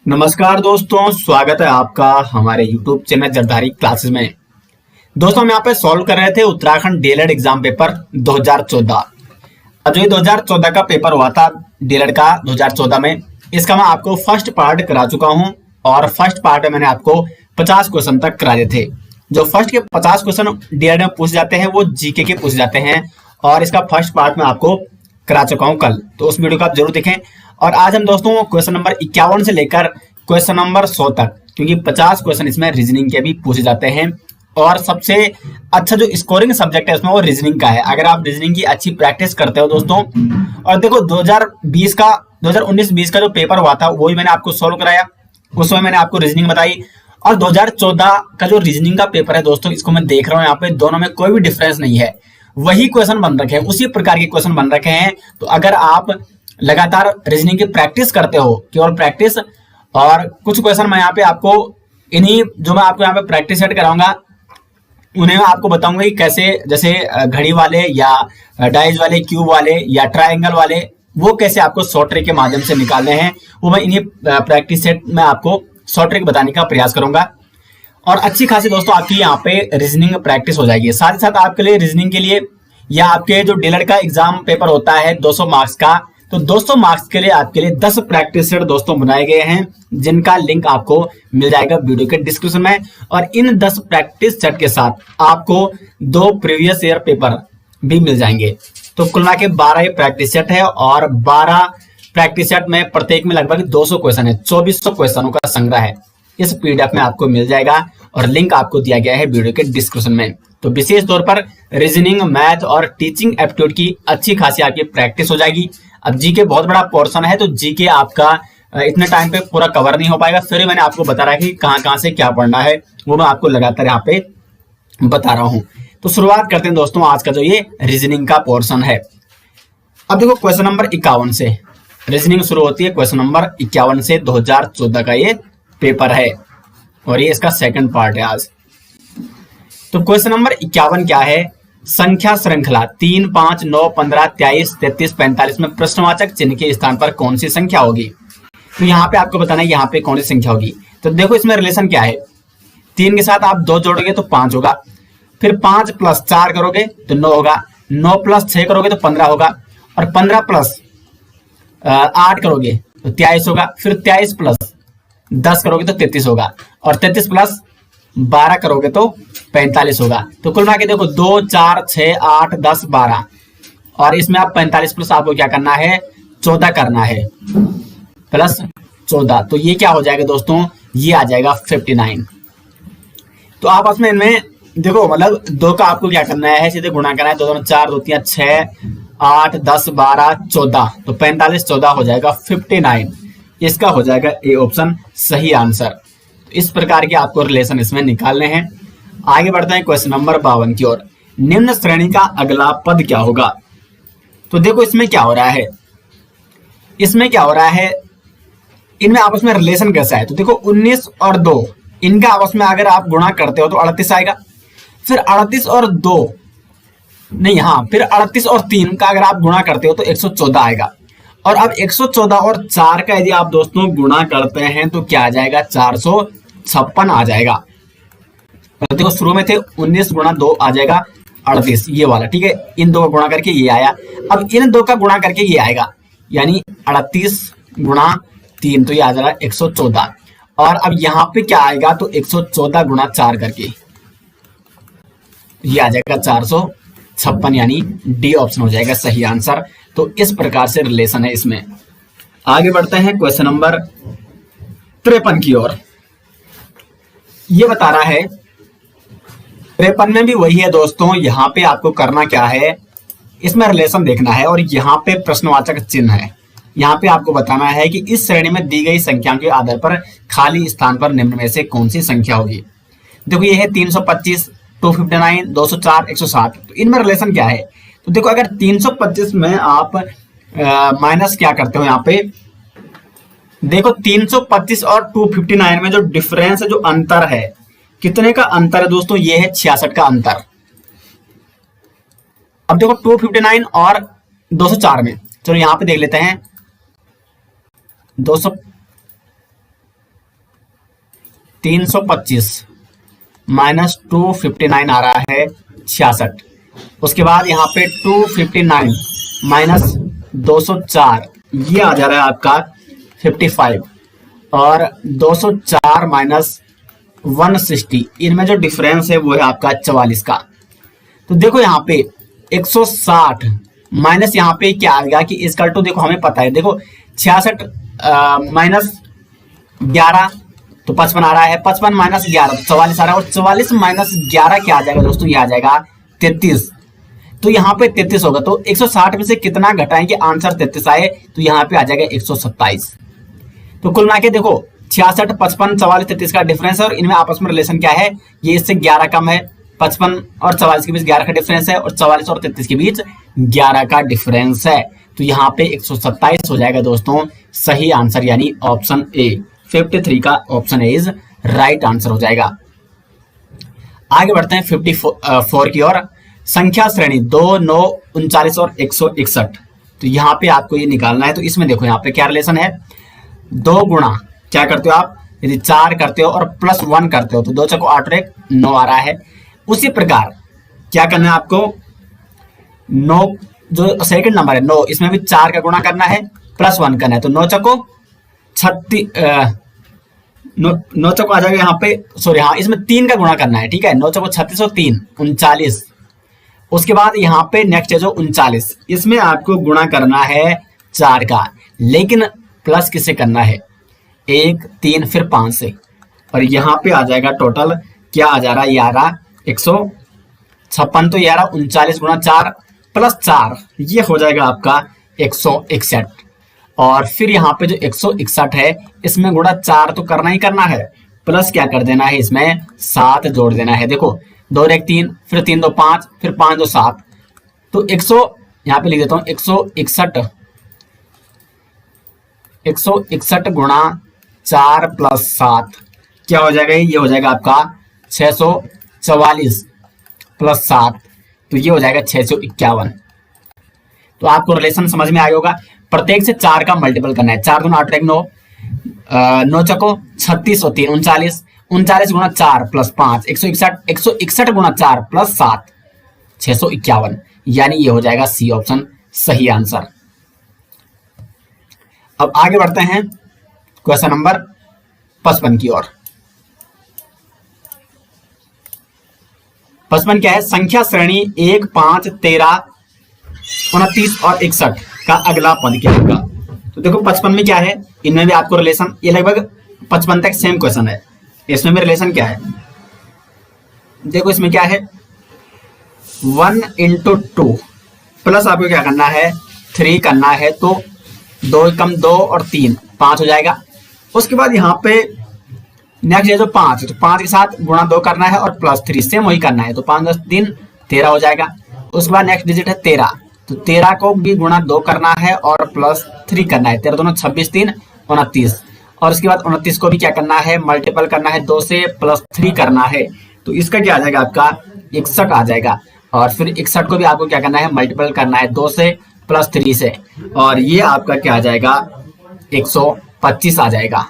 नमस्कार दोस्तों, स्वागत है आपका हमारे YouTube चैनल जरधारी क्लासेस में। दोस्तों हम यहाँ पे सॉल्व कर रहे थे उत्तराखंड डीएलएड एग्जाम पेपर 2014। अब जो 2014 का पेपर हुआ था डीएलएड का 2014 में, इसका मैं आपको फर्स्ट पार्ट करा चुका हूँ और फर्स्ट पार्ट में मैंने आपको 50 क्वेश्चन तक कराए थे। जो फर्स्ट के 50 क्वेश्चन डीएलएड में पूछे जाते हैं वो जीके के पूछे जाते हैं और इसका फर्स्ट पार्ट मैं आपको करा चुका हूँ कल, तो उस वीडियो को आप जरूर देखें। और आज हम दोस्तों क्वेश्चन नंबर 51 से लेकर क्वेश्चन नंबर 100 तक, क्योंकि 50 क्वेश्चन इसमें रीजनिंग के भी पूछे जाते हैं और सबसे अच्छा जो स्कोरिंग सब्जेक्ट है उसमें वो रीजनिंग का है। अगर आप रीजनिंग की अच्छी प्रैक्टिस करते हो दोस्तों, और देखो 2019-20 का जो पेपर हुआ था वही मैंने आपको सोल्व कराया, उस समय मैंने आपको रीजनिंग बताई। और 2014 का जो रीजनिंग का पेपर है दोस्तों, इसको मैं देख रहा हूँ यहाँ पे दोनों में कोई भी डिफरेंस नहीं है, वही क्वेश्चन बन रखे हैं, उसी प्रकार के क्वेश्चन बन रखे हैं। तो अगर आप लगातार रीजनिंग की प्रैक्टिस करते हो, केवल प्रैक्टिस, और कुछ क्वेश्चन मैं यहाँ पे आपको इन्हीं जो मैं आपको यहाँ पे प्रैक्टिस सेट कराऊंगा उन्हें मैं आपको बताऊंगा कि कैसे, जैसे घड़ी वाले या डाइज वाले, क्यूब वाले या ट्रायंगल वाले, वो कैसे आपको शॉर्ट ट्रिक के माध्यम से निकालने हैं, वो मैं इन्हीं प्रैक्टिस सेट में आपको शॉर्ट ट्रिक बताने का प्रयास करूंगा। और अच्छी खासी दोस्तों आपकी यहाँ पे रीजनिंग प्रैक्टिस हो जाएगी। साथ ही साथ आपके लिए रीजनिंग के लिए या आपके जो डीएलएड का एग्जाम पेपर होता है 200 मार्क्स का, तो 200 मार्क्स के लिए आपके लिए 10 प्रैक्टिस सेट दोस्तों बनाए गए हैं, जिनका लिंक आपको मिल जाएगा वीडियो के डिस्क्रिप्शन में। और इन 10 प्रैक्टिस सेट के साथ आपको 2 प्रीवियस ईयर पेपर भी मिल जाएंगे। तो कुल मिला के 12 ये प्रैक्टिस सेट है और 12 प्रैक्टिस सेट में प्रत्येक में लगभग 200 क्वेश्चन है, 2400 क्वेश्चनों का संग्रह है। इस पीडीएफ में आपको मिल जाएगा और लिंक आपको दिया गया है वीडियो के डिस्क्रिप्शन में। तो विशेष तौर पर रीजनिंग, मैथ और टीचिंग एप्टीट्यूड की अच्छी खासी आपकी प्रैक्टिस हो जाएगी। अब जीके बहुत बड़ा पोर्शन है, तो जीके आपका इतने टाइम पे पूरा कवर नहीं हो पाएगा, फिर मैंने आपको बता रहा है कि कहाँ से क्या पढ़ना है, वो मैं आपको लगातार यहाँ पे बता रहा हूँ। तो शुरुआत करते हैं दोस्तों आज का जो ये रीजनिंग का पोर्शन है। अब देखो क्वेश्चन नंबर 51 से रीजनिंग शुरू होती है। क्वेश्चन नंबर 51 से 2014 का ये पेपर है और ये इसका सेकंड पार्ट है आज। तो क्वेश्चन नंबर 51 क्या है? संख्या श्रृंखला 3, 5, 9, 15, 23, 33, 45 में प्रश्नवाचक चिन्ह के स्थान पर कौन सी संख्या होगी? तो यहाँ पे आपको बताना है यहाँ पे कौन सी संख्या होगी। तो देखो इसमें रिलेशन क्या है, 3 के साथ आप 2 जोड़ोगे तो 5 होगा, फिर 5 + 4 करोगे तो 9 होगा, 9 + 6 करोगे तो 15 होगा, और 15 + 8 करोगे तो 23 होगा, फिर 23 + 10 करोगे तो 33 होगा, और 33 + 12 करोगे तो 45 होगा। तो कुल मिला के देखो 2, 4, 6, 8, 10, 12, और इसमें आप 45 प्लस आपको क्या करना है, 14 करना है, +14। तो ये क्या हो जाएगा दोस्तों, ये आ जाएगा 59। तो आप उसमें इनमें देखो, मतलब 2 का आपको क्या करना है, सीधे गुणा करना है, 2 2 4, 2 3 6, 8, 10, 12, 14, तो 45 14 हो जाएगा 59। इसका हो जाएगा ए ऑप्शन सही आंसर। तो इस प्रकार के आपको रिलेशन इसमें निकालने हैं। आगे बढ़ते हैं क्वेश्चन नंबर 52 की ओर। निम्न श्रेणी का अगला पद क्या होगा? तो देखो इसमें क्या हो रहा है, इसमें क्या हो रहा है, इनमें आपस में रिलेशन कैसा है। तो देखो 19 और 2 इनका आपस में अगर आप गुणा करते हो तो 38 आएगा, फिर 38 और 2 नहीं, हाँ, फिर 38 और 3 का अगर आप गुणा करते हो तो 114 आएगा। और अब 114 और 4 का यदि आप दोस्तों गुणा करते हैं तो क्या आ जाएगा, 456 आ जाएगा। तो देखो शुरू में थे 19 × 2 आ जाएगा 38, ये वाला, ठीक है। इन 2 का गुणा करके ये आया, अब इन 2 का गुणा करके ये आएगा, यानी 38 × 3, तो ये आ जाएगा 114। और अब यहाँ पे क्या आएगा, तो 114 × 4 करके ये आ जाएगा 456, यानी डी ऑप्शन हो जाएगा सही आंसर। तो इस प्रकार से रिलेशन है इसमें। आगे बढ़ते हैं क्वेश्चन नंबर 53 की ओर। ये बता रहा है 53 में भी वही है दोस्तों। यहाँ पे आपको करना क्या है, इसमें रिलेशन देखना है और यहाँ पे प्रश्नवाचक चिन्ह है। यहाँ पे आपको बताना है कि इस श्रेणी में दी गई संख्याओं के आधार पर खाली स्थान पर निम्न में से कौन सी संख्या होगी। देखो ये है 325, 259, 204, 107। तो इनमें रिलेशन क्या है, तो देखो अगर 325 में आप माइनस क्या करते हो, यहाँ पे देखो 325 और 259 में जो डिफरेंस है, जो अंतर है, कितने का अंतर है दोस्तों, ये है 66 का अंतर। अब देखो 259 और 204 में, चलो यहाँ पे देख लेते हैं। 200 325 माइनस 259 आ रहा है 66। उसके बाद यहाँ पे 259 माइनस 204 ये आ जा रहा है आपका 55 और 204 माइनस 160 इनमें जो डिफरेंस है वो है आपका 44 का। तो देखो यहाँ पे 160 माइनस यहाँ पे क्या आ गया कि इसका टू देखो हमें पता है, देखो 66 माइनस 11 तो 55 आ रहा है, 55 माइनस 11 तो 44 आ रहा है, और 44 माइनस 11 क्या आ जाएगा दोस्तों, ये आ जाएगा 33। तो यहाँ पे 33 होगा, तो 160 में से कितना घटाएंगे आंसर 33 आए, तो यहाँ पे आ जाएगा 127। तो कुल मिला के देखो 66, 55, 44, 33 का डिफरेंस है, और इनमें आपस में रिलेशन क्या है, ये इससे 11 कम है, 55 और 44 के बीच 11 का डिफरेंस है, और 44 और 33 के बीच 11 का डिफरेंस है। तो यहाँ पे 127 हो जाएगा दोस्तों सही आंसर, यानी ऑप्शन ए 53 का option A is right answer हो जाएगा। आगे बढ़ते हैं 54 की ओर। संख्या श्रेणी 2, 9, 39 और 161। तो यहाँ पे आपको ये निकालना है। तो इसमें देखो यहाँ पे क्या रिलेशन है, 2 गुणा क्या करते हो आप, यदि 4 करते हो और प्लस 1 करते हो तो 2 चको 8 और 1 9 आ रहा है। उसी प्रकार क्या करना है आपको, 9 जो सेकंड नंबर है 9, इसमें भी 4 का गुणा करना है प्लस 1 करना है, तो 9 चको 36 9 चको आ जाएगा यहाँ पे, सॉरी हाँ इसमें 3 का गुणा करना है, ठीक है, 9 चको 36 और 3 39। उसके बाद यहाँ पे नेक्स्ट है जो 39, इसमें आपको गुणा करना है 4 का, लेकिन प्लस किससे करना है, 1 3 फिर 5 से, और यहाँ पे आ जाएगा टोटल क्या आ जा रहा है, 156। तो 39 गुणा 4 प्लस 4 ये हो जाएगा आपका 161। और फिर यहाँ पे जो 161 है इसमें गुणा 4 तो करना ही करना है, प्लस क्या कर देना है, इसमें 7 जोड़ देना है। देखो 2 1 3 फिर 3 2 5 फिर 5 2 7, तो 100 यहाँ पे लिख देता हूँ 161 गुणा 4 प्लस 7 क्या हो जाएगा, ये हो जाएगा आपका 644 प्लस 7, तो ये हो जाएगा 651। तो आपको रिलेशन समझ में आया होगा। प्रत्येक से 4 का मल्टीपल करना है, 4 दूना 8 1 9, 9 चको 36 और 3 39, 39 गुणा 4 प्लस 5 161 गुणा 4 प्लस 7 651, यानी ये हो जाएगा सी ऑप्शन सही आंसर। अब आगे बढ़ते हैं क्वेश्चन नंबर 55 की ओर। 55 क्या है, संख्या श्रेणी 1 5 13 29 और 61 का अगला पद क्या होगा। तो देखो 55 में क्या है, इनमें भी आपको रिलेशन, ये लगभग 55 तक सेम क्वेश्चन है, इसमें भी रिलेशन क्या है, देखो इसमें क्या है 1 into 2 प्लस आपको क्या करना है 3 करना है, तो 2 कम 2 और 3 5 हो जाएगा। उसके बाद यहाँ पे नेक्स्ट है जो 5, तो 5 के साथ गुणा 2 करना है और प्लस 3 सेम वही करना है, तो 5 10 3 13 हो जाएगा। उसके बाद नेक्स्ट डिजिट है 13, तो 13 को भी गुणा 2 करना है और प्लस 3 करना है, 13 दोनों 26 3 29, और उसके बाद 29 को भी क्या करना है मल्टीपल करना है 2 से प्लस 3 करना है, तो इसका क्या आ जाएगा आपका 61 आ जाएगा। और फिर 61 को भी आपको क्या करना है मल्टीपल करना है 2 से प्लस 3 से, और ये आपका क्या आ जाएगा 125 आ जाएगा।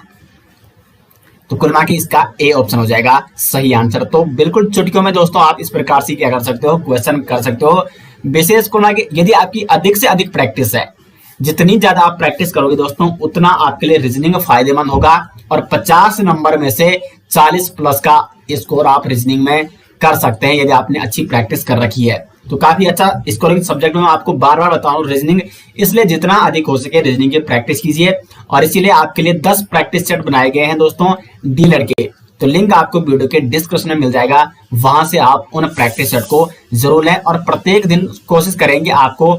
तो कुल मिला के इसका ए ऑप्शन हो जाएगा सही आंसर। तो बिल्कुल चुटकियों में दोस्तों आप इस प्रकार से क्या कर सकते हो, क्वेश्चन कर सकते हो। विशेष कुल मिला के यदि आपकी अधिक से अधिक प्रैक्टिस है, जितनी ज्यादा आप प्रैक्टिस करोगे दोस्तों उतना आपके लिए रीजनिंग फायदेमंद होगा, और 50 नंबर में से 40 प्लस का स्कोर आप रीजनिंग में कर सकते हैं यदि आपने अच्छी प्रैक्टिस कर रखी है। तो काफी अच्छा स्कोरिंग सब्जेक्ट में आपको बार बार बता रहा हूँ रीजनिंग, इसलिए जितना अधिक हो सके रीजनिंग की प्रैक्टिस कीजिए। और इसीलिए आपके लिए 10 प्रैक्टिस सेट बनाए गए हैं दोस्तों डीलर के, तो लिंक आपको वीडियो के डिस्क्रिप्शन में मिल जाएगा, वहां से आप उन प्रैक्टिस सेट को जरूर लें। और प्रत्येक दिन कोशिश करेंगे आपको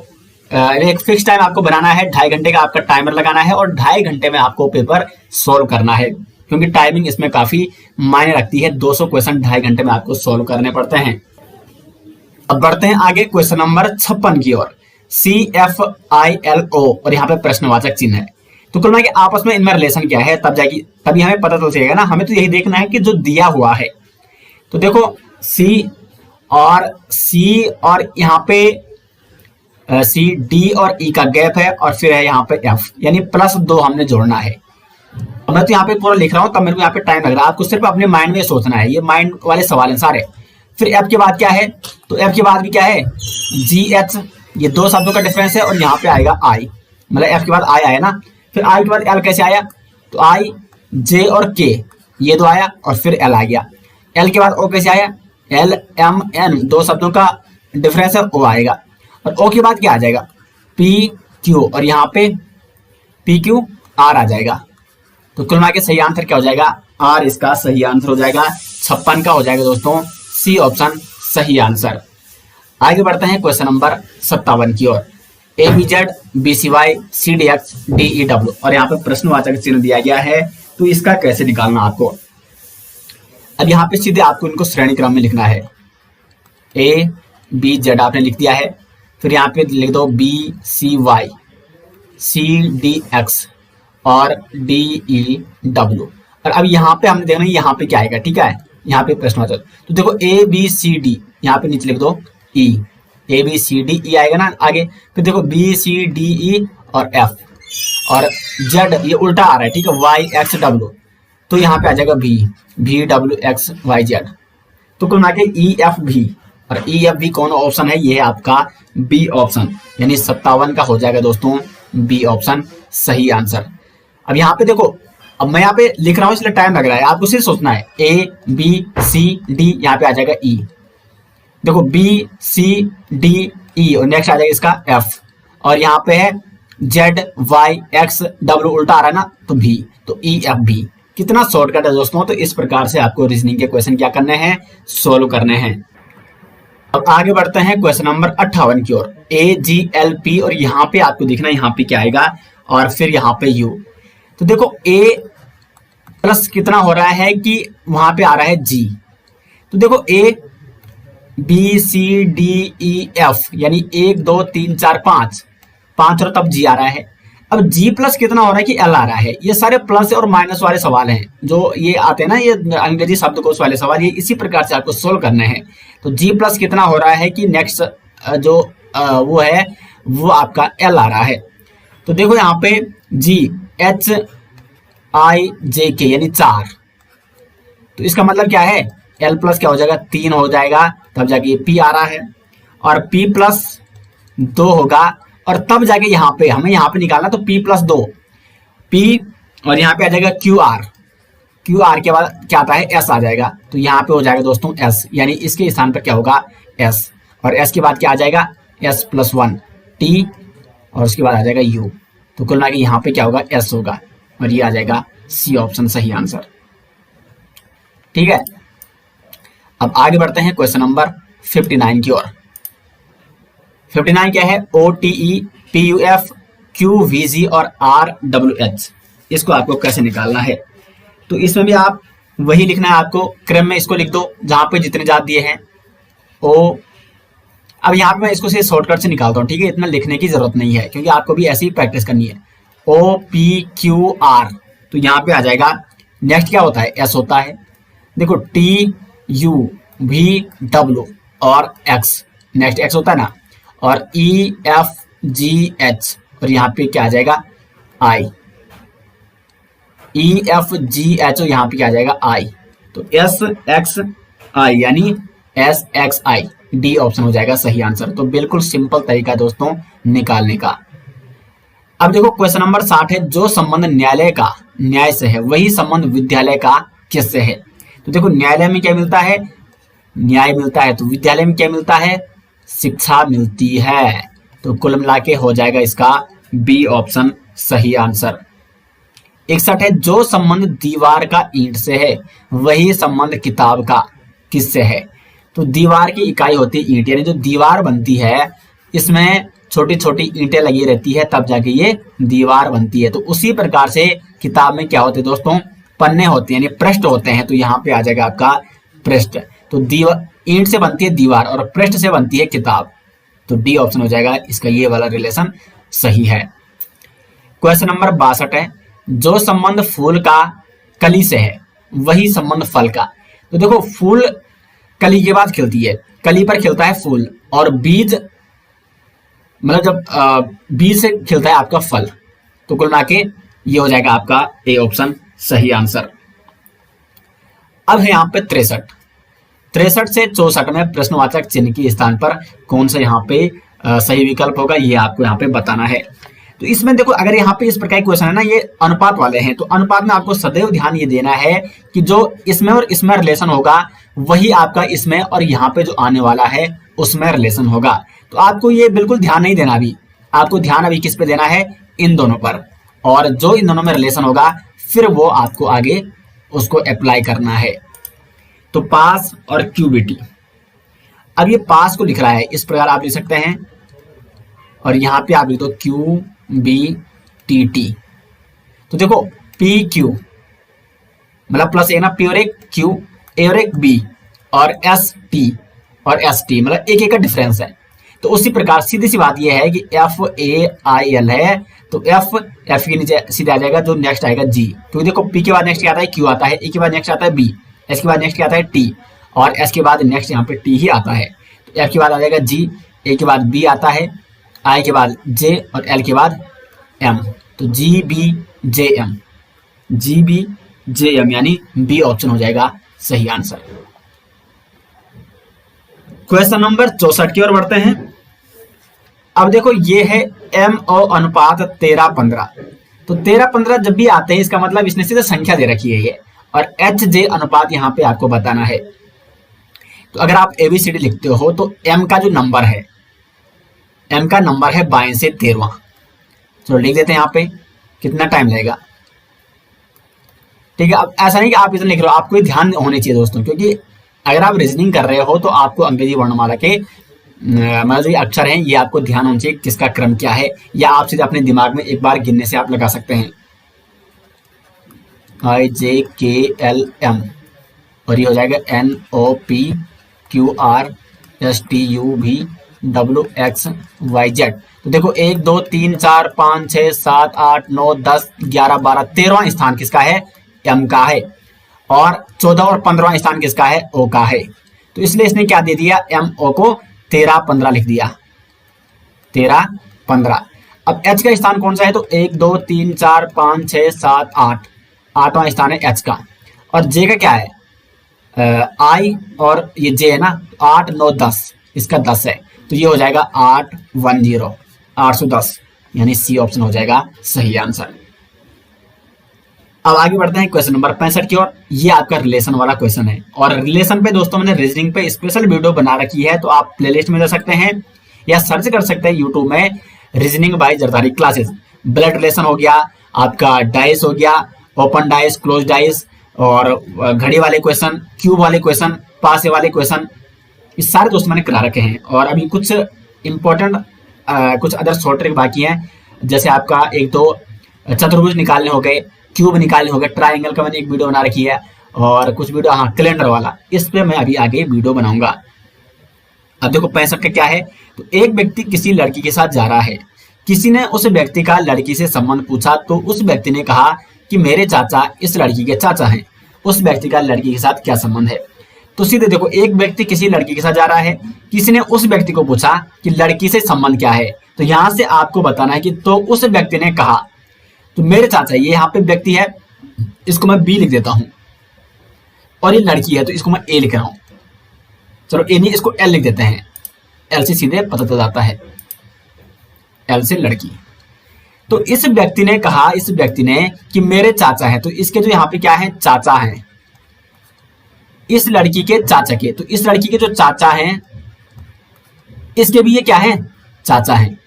एक फिक्स टाइम आपको बनाना है, 2.5 घंटे का आपका टाइमर लगाना है, और 2.5 घंटे में आपको पेपर सोल्व करना है, क्योंकि टाइमिंग इसमें काफी मायने रखती है। 200 क्वेश्चन 2.5 घंटे में आपको सोल्व करने पड़ते हैं। अब बढ़ते हैं आगे क्वेश्चन नंबर 56 की ओर। CFILO और यहाँ पे प्रश्नवाचक चिन्ह है। तो कुल मिला के आपस में इनमें रिलेशन क्या है, तभी हमें पता चल जाएगा ना। हमें तो यही देखना है कि जो दिया हुआ है, तो देखो C और यहाँ पे C D और E का गैप है, और फिर है यहाँ पे F, यानी +2 हमने जोड़ना है। मैं तो यहाँ पे पूरा लिख रहा हूँ, तब मेरे को यहाँ पे टाइम लग रहा है। आपको सिर्फ अपने माइंड में सोचना है, ये माइंड वाले सवाल हैं सारे। फिर एफ के बाद क्या है, तो एफ के बाद भी क्या है, जी एच, ये दो शब्दों का डिफरेंस है, और यहाँ पे आएगा आई, मतलब एफ के बाद आई आया ना। फिर आई के बाद एल कैसे आया, तो आई जे और के ये दो आया, और फिर एल आ गया। एल के बाद ओ कैसे आया, एल एम एन, दो शब्दों का डिफरेंस है, ओ आएगा। और ओ के बाद क्या आ जाएगा, पी क्यू, और यहाँ पे पी क्यू आर आ जाएगा। तो कुल मिला के सही आंसर क्या हो जाएगा, आर इसका सही आंसर हो जाएगा। 56 का हो जाएगा दोस्तों सी ऑप्शन सही आंसर। आगे बढ़ते हैं क्वेश्चन नंबर 57 की ओर। A B Z B C Y C D X D E W, और यहाँ पे प्रश्नवाचक चिन्ह दिया गया है, तो इसका कैसे निकालना आपको। अब यहाँ पे सीधे आपको इनको श्रेणी क्रम में लिखना है। ए बी जेड आपने लिख दिया है, फिर यहाँ पे लिख दो B C Y C D X और डी ई डब्ल्यू। और अब यहाँ पे हमने देखना है यहाँ पे क्या आएगा, ठीक है, यहाँ पे प्रश्नवाचक। तो देखो ए बी सी डी, यहाँ पे नीचे लिख दो ई, ए बी सी डी ई आएगा ना आगे। फिर देखो बी सी डी ई और एफ, और जेड ये उल्टा आ रहा है, ठीक है, वाई एक्स डब्ल्यू, तो यहाँ पे आ जाएगा भी भी डब्ल्यू एक्स वाई जेड। तो कुल मिला के ई एफ भी, और ई एफ भी कौन ऑप्शन है, ये है आपका बी ऑप्शन, यानी 57 का हो जाएगा दोस्तों बी ऑप्शन सही आंसर। अब यहाँ पे देखो, अब मैं यहाँ पे लिख रहा हूँ इसलिए टाइम लग रहा है, आपको सिर्फ सोचना है ए बी सी डी, यहाँ पे आ जाएगा ई, देखो बी सी डी ई, और नेक्स्ट आ जाएगा इसका एफ, और यहाँ पे है जेड वाई एक्स डब्ल्यू उल्टा आ रहा है ना, तो भी, तो ई एफ भी। कितना शॉर्टकट है दोस्तों। तो इस प्रकार से आपको रीजनिंग के क्वेश्चन क्या करने हैं, सोल्व करने हैं। अब आगे बढ़ते हैं क्वेश्चन नंबर 58 की ओर। ए जी एल पी, और यहाँ पे आपको देखना है यहाँ पे क्या आएगा, और फिर यहाँ पे यू। तो देखो ए प्लस कितना हो रहा है कि वहां पे आ रहा है जी, तो देखो A B C D E F, यानी 1 2 3 4 5 और तब जी आ रहा है। अब जी प्लस कितना हो रहा है कि एल आ रहा है। ये सारे प्लस और माइनस वाले सवाल हैं जो ये आते हैं ना, ये अंग्रेजी शब्दकोश वाले सवाल, ये इसी प्रकार से आपको सोल्व करने हैं। तो जी प्लस कितना हो रहा है कि नेक्स्ट जो वो है वो आपका एल आ रहा है। तो देखो यहाँ पे जी एच आई जे के यानी 4, तो इसका मतलब क्या है, एल प्लस क्या हो जाएगा 3 हो जाएगा, तब जाके ये पी आ रहा है, और पी प्लस 2 होगा, और तब जाके यहाँ पे हमें यहाँ पे निकालना, तो पी प्लस 2 पी, और यहाँ पे आ जाएगा क्यू आर के बाद क्या आता है एस आ जाएगा, तो यहाँ पे हो जाएगा दोस्तों एस, यानी इसके स्थान पर क्या होगा एस, और एस के बाद क्या आ जाएगा एस प्लस 1 टी, और उसके बाद आ जाएगा यू। तो कुल मिला के यहाँ पे क्या होगा एस होगा, और ये आ जाएगा सी ऑप्शन सही आंसर। ठीक है, अब आगे बढ़ते हैं क्वेश्चन नंबर 59 की ओर। 59 क्या है, O T E P U F Q V G और आर डब्ल्यू एच, इसको आपको कैसे निकालना है। तो इसमें भी आप वही लिखना है, आपको क्रम में इसको लिख दो जहां पे जितने जात दिए हैं। ओ, अब यहाँ पे मैं इसको से शॉर्टकट से निकालता हूँ, ठीक है, इतना लिखने की जरूरत नहीं है क्योंकि आपको भी ऐसे ही प्रैक्टिस करनी है। ओ पी क्यू आर, तो यहाँ पे आ जाएगा, नेक्स्ट क्या होता है एस होता है, देखो टी यू वी डब्ल्यू और एक्स, नेक्स्ट एक्स होता है ना, और ई एफ जी एच, और यहाँ पे क्या आ जाएगा आई, ई एफ जी एच, और यहाँ पे क्या आ जाएगा आई, तो एस एक्स आई यानी एस एक्स आई, डी ऑप्शन हो जाएगा सही आंसर। तो बिल्कुल सिंपल तरीका दोस्तों निकालने का। अब देखो क्वेश्चन नंबर 60 है, जो संबंध न्यायालय का न्याय से है वही संबंध विद्यालय का किससे है। तो देखो न्यायालय में क्या मिलता है, न्याय मिलता है, तो विद्यालय में क्या मिलता है, शिक्षा मिलती है। तो कुल मिला के हो जाएगा इसका बी ऑप्शन सही आंसर। 61 है, जो संबंध दीवार का ईंट से है वही संबंध किताब का किससे है। तो दीवार की इकाई होती है ईंट, यानी जो दीवार बनती है इसमें छोटी छोटी ईंटें लगी रहती है, तब जाके ये दीवार बनती है। तो उसी प्रकार से किताब में क्या होते हैं दोस्तों, पन्ने होते हैं, यानी पृष्ठ होते हैं। तो यहाँ पे आ जाएगा आपका पृष्ठ। तो दीवार ईंट से बनती है दीवार और पृष्ठ से बनती है किताब, तो डी ऑप्शन हो जाएगा इसका, ये वाला रिलेशन सही है। क्वेश्चन नंबर 62 है, जो संबंध फूल का कली से है वही संबंध फल का। तो देखो फूल कली के बाद खिलती है, कली पर खिलता है फूल, और बीज मतलब जब बीज से खिलता है आपका फल। तो कुल मिला के ये हो जाएगा आपका ए ऑप्शन सही आंसर। अब है यहाँ पे 63 से 64 में प्रश्नवाचक चिन्ह के स्थान पर कौन सा यहाँ पे सही विकल्प होगा, ये आपको यहाँ पे बताना है। तो इसमें देखो, अगर यहाँ पे इस प्रकार क्वेश्चन है ना, ये अनुपात वाले हैं, तो अनुपात में आपको सदैव ध्यान ये देना है कि जो इसमें और इसमें रिलेशन होगा वही आपका इसमें और यहाँ पे जो आने वाला है उसमें रिलेशन होगा। तो आपको ये बिल्कुल ध्यान नहीं देना, अभी आपको ध्यान अभी किस पे देना है, इन दोनों पर, और जो इन दोनों में रिलेशन होगा फिर वो आपको आगे उसको अप्लाई करना है। तो पास और क्यूबिटी, अब ये पास को लिख रहा है, इस प्रकार आप लिख सकते हैं, और यहाँ पे आप लिख दो क्यू बी टी टी। तो देखो पी क्यू मतलब प्लस ए ना, पी और एक क्यू, ए और एक बी, और एस टी और एस टी, मतलब एक एक का डिफरेंस है। तो उसी प्रकार सीधी सी बात यह है कि एफ ए आई एल है, तो एफ के नीचे सीधे आ जाएगा, जो नेक्स्ट आएगा जी, क्योंकि देखो पी के बाद नेक्स्ट क्या आता है, क्यू आता है, ए के बाद नेक्स्ट आता है बी, एस के बाद नेक्स्ट क्या आता है टी, और एस के बाद नेक्स्ट यहाँ पे टी ही आता है। तो एफ के बाद आ जाएगा जी, ए के बाद बी आता है, आई के बाद जे, और एल के बाद एम। तो G B J M, G B J M, यानी बी ऑप्शन हो जाएगा सही आंसर। क्वेश्चन नंबर 64 की ओर बढ़ते हैं। अब देखो ये है एम ओ अनुपात 13-15। तो 13-15 जब भी आते हैं इसका मतलब इसने सीधे संख्या दे रखी है ये, और एच जे अनुपात यहाँ पे आपको बताना है। तो अगर आप एबीसीडी लिखते हो तो एम का जो नंबर है, एम का नंबर है 22 से 13। चलो लिख देते हैं यहाँ पे, कितना टाइम लगेगा, ठीक है। अब ऐसा नहीं कि आप इतना लिख रहे हो, आपको ये ध्यान होने चाहिए दोस्तों, क्योंकि अगर आप रीजनिंग कर रहे हो तो आपको अंग्रेजी वर्णमाला के मतलब जो अक्षर हैं ये आपको ध्यान होना चाहिए किसका क्रम क्या है, या आप सीधे अपने दिमाग में एक बार गिनने से आप लगा सकते हैं। आई जे के एल एम, और ये हो जाएगा N O P Q R S T U V W X Y Z. तो देखो 1 2 3 4 5 6 7 8 9 10 11 12 13वां स्थान किसका है, एम का है, और 14 और 15वां स्थान किसका है, ओ का है। तो इसलिए इसने क्या दे दिया, एम ओ को 13-15 लिख दिया, 13-15। अब एच का स्थान कौन सा है, तो 1 2 3 4 5 6 7 8, 8वां स्थान है एच का, और जे का क्या है आई, और ये जे है ना 8 9 10, इसका 10 है, तो ये हो जाएगा 810, 810, यानी सी ऑप्शन हो जाएगा सही आंसर। अब आगे बढ़ते हैं क्वेश्चन नंबर 65 की ओर। ये आपका रिलेशन वाला क्वेश्चन है, और रिलेशन पे दोस्तों मैंने रीजनिंग पे स्पेशल वीडियो बना रखी है, तो आप प्लेलिस्ट में जा सकते हैं या सर्च कर सकते हैं यूट्यूब में reasoning bye Zardari classes. Blood relation हो गया, आपका डाइस हो गया, ओपन डाइस, क्लोज डाइस, और घड़ी वाले क्वेश्चन, क्यूब वाले क्वेश्चन, पासे वाले क्वेश्चन, ये सारे दोस्त मैंने करा रखे हैं। और अभी कुछ इंपॉर्टेंट कुछ अदर शॉर्ट ट्रिक बाकी हैं, जैसे आपका एक तो चतुर्भुज निकालने हो गए, क्यूब निकालने हो गए, ट्राइंगल का मैंने एक वीडियो बना रखी है, और कुछ वीडियो हाँ कैलेंडर वाला, इस पे मैं अभी आगे वीडियो बनाऊंगा। अब देखो 65 का क्या है, तो एक व्यक्ति किसी लड़की के साथ जा रहा है, किसी ने उस व्यक्ति का लड़की से संबंध पूछा, तो उस व्यक्ति ने कहा कि मेरे चाचा इस लड़की के चाचा हैं। उस व्यक्ति का लड़की के साथ क्या संबंध है। तो सीधे देखो, एक व्यक्ति किसी लड़की के साथ जा रहा है, किसी ने उस व्यक्ति को पूछा कि लड़की से संबंध क्या है, तो यहां से आपको बताना है कि तो उस व्यक्ति ने कहा, तो मेरे चाचा, ये यहाँ पे व्यक्ति है, इसको मैं बी लिख देता हूं, और ये लड़की है तो इसको मैं ए लिख रहा हूं। चलो ए नहीं, इसको एल लिख देते हैं, एल से सीधे पता चल जाता है, एल से लड़की। तो इस व्यक्ति ने कहा, इस व्यक्ति ने कि मेरे चाचा है, तो इसके जो यहाँ पे क्या है, चाचा है, इस लड़की के चाचा के, तो इस लड़की के जो चाचा हैं इसके भी ये क्या है, चाचा हैं।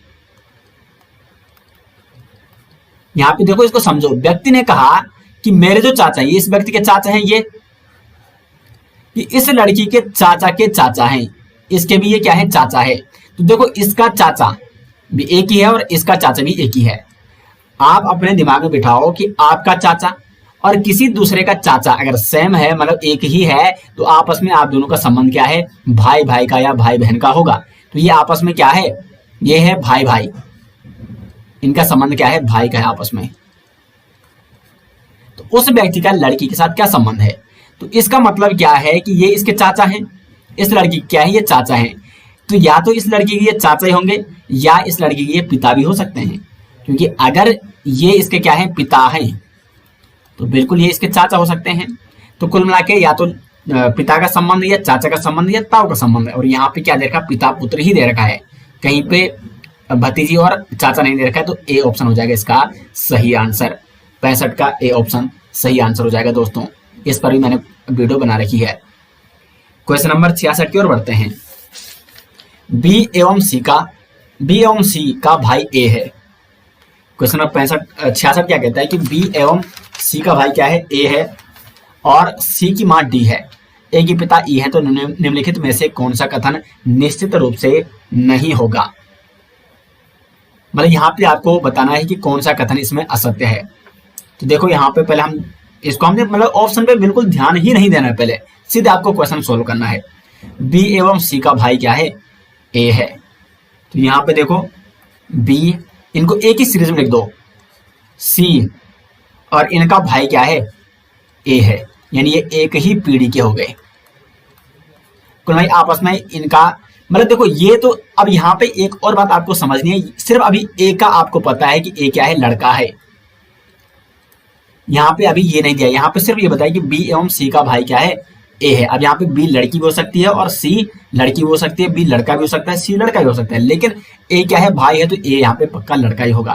यहां पे देखो, इसको समझो, व्यक्ति ने कहा कि मेरे जो चाचा है, ये इस व्यक्ति के चाचा हैं, ये कि इस लड़की के चाचा हैं, इसके भी ये क्या है, चाचा है। तो देखो इसका चाचा भी एक ही है और इसका चाचा भी एक ही है। आप अपने दिमाग में बिठाओ कि आपका चाचा और किसी दूसरे का चाचा अगर सेम है, मतलब एक ही है, तो आपस में आप दोनों का संबंध क्या है, भाई भाई का या भाई बहन का होगा। तो ये आपस में क्या है, ये है भाई भाई, इनका संबंध क्या है, भाई का है आपस में। तो उस व्यक्ति का लड़की के साथ क्या संबंध है, तो इसका मतलब क्या है कि ये इसके चाचा हैं, इस लड़की क्या है, ये चाचा हैं। तो या तो इस लड़की के ये चाचा ही होंगे, या इस लड़की के ये पिता भी हो सकते हैं, क्योंकि अगर ये इसके क्या है, पिता हैं, तो बिल्कुल ये इसके चाचा हो सकते हैं। तो कुल मिला के या तो पिता का संबंध या चाचा का संबंध या ताऊ का संबंध है। और यहाँ पे क्या दे रखा, पिता पुत्र ही दे रखा है, कहीं पे भतीजी और चाचा नहीं दे रखा है। तो ए ऑप्शन हो जाएगा इसका सही आंसर। 65 का ए ऑप्शन सही आंसर हो जाएगा दोस्तों। इस पर भी मैंने वीडियो बना रखी है। क्वेश्चन नंबर 66 की ओर बढ़ते हैं। बी एवं सी का भाई ए है। क्वेश्चन नंबर 66 क्या कहता है कि बी एवं सी का भाई क्या है, ए है, और सी की मां डी है, ए की पिता ई है। तो निम्नलिखित में से कौन सा कथन निश्चित रूप से नहीं होगा। मतलब यहाँ पे आपको बताना है कि कौन सा कथन इसमें असत्य है। तो देखो यहाँ पे पहले हम इसको हमने मतलब ऑप्शन पे बिल्कुल ध्यान ही नहीं देना है, पहले सीधे आपको क्वेश्चन सोल्व करना है। बी एवं सी का भाई क्या है, ए है। तो यहाँ पे देखो बी, इनको एक ही सीरीज में लिख दो, सी और इनका भाई क्या है, ए है, यानी ये एक ही पीढ़ी के हो गए। कुल भाई आपस में इनका मतलब देखो ये तो। अब यहाँ पे एक और बात आपको समझनी है, सिर्फ अभी ए का आपको पता है कि ए क्या है, लड़का है। यहाँ पे अभी ये नहीं दिया, यहाँ पे सिर्फ ये बताया कि बी एवं सी का भाई क्या है, ए है। अब यहाँ पे बी लड़की भी हो सकती है और सी लड़की भी हो सकती है, बी लड़का भी हो सकता है, सी लड़का भी हो सकता है, लेकिन ए क्या है, भाई है, तो ए यहाँ पे पक्का लड़का ही होगा,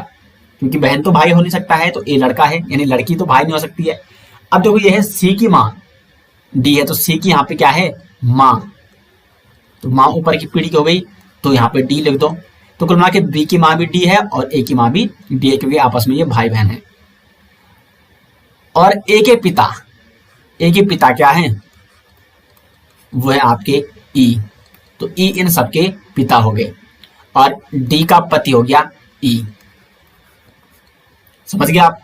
क्योंकि बहन तो भाई हो नहीं सकता है, तो ए लड़का है, यानी लड़की तो भाई नहीं हो सकती है। अब देखो ये है सी की माँ डी है, तो सी की यहाँ पे क्या है, माँ, तो माँ ऊपर की पीढ़ी की हो गई, तो यहाँ पे डी लिख दो। तो कुल मिला के बी की माँ भी डी है और ए की माँ भी डी है, क्योंकि आपस में ये भाई बहन है। और ए के पिता क्या है, वो है आपके ई, तो ई इन सबके पिता हो गए, और डी का पति हो गया ई। समझ गए आप।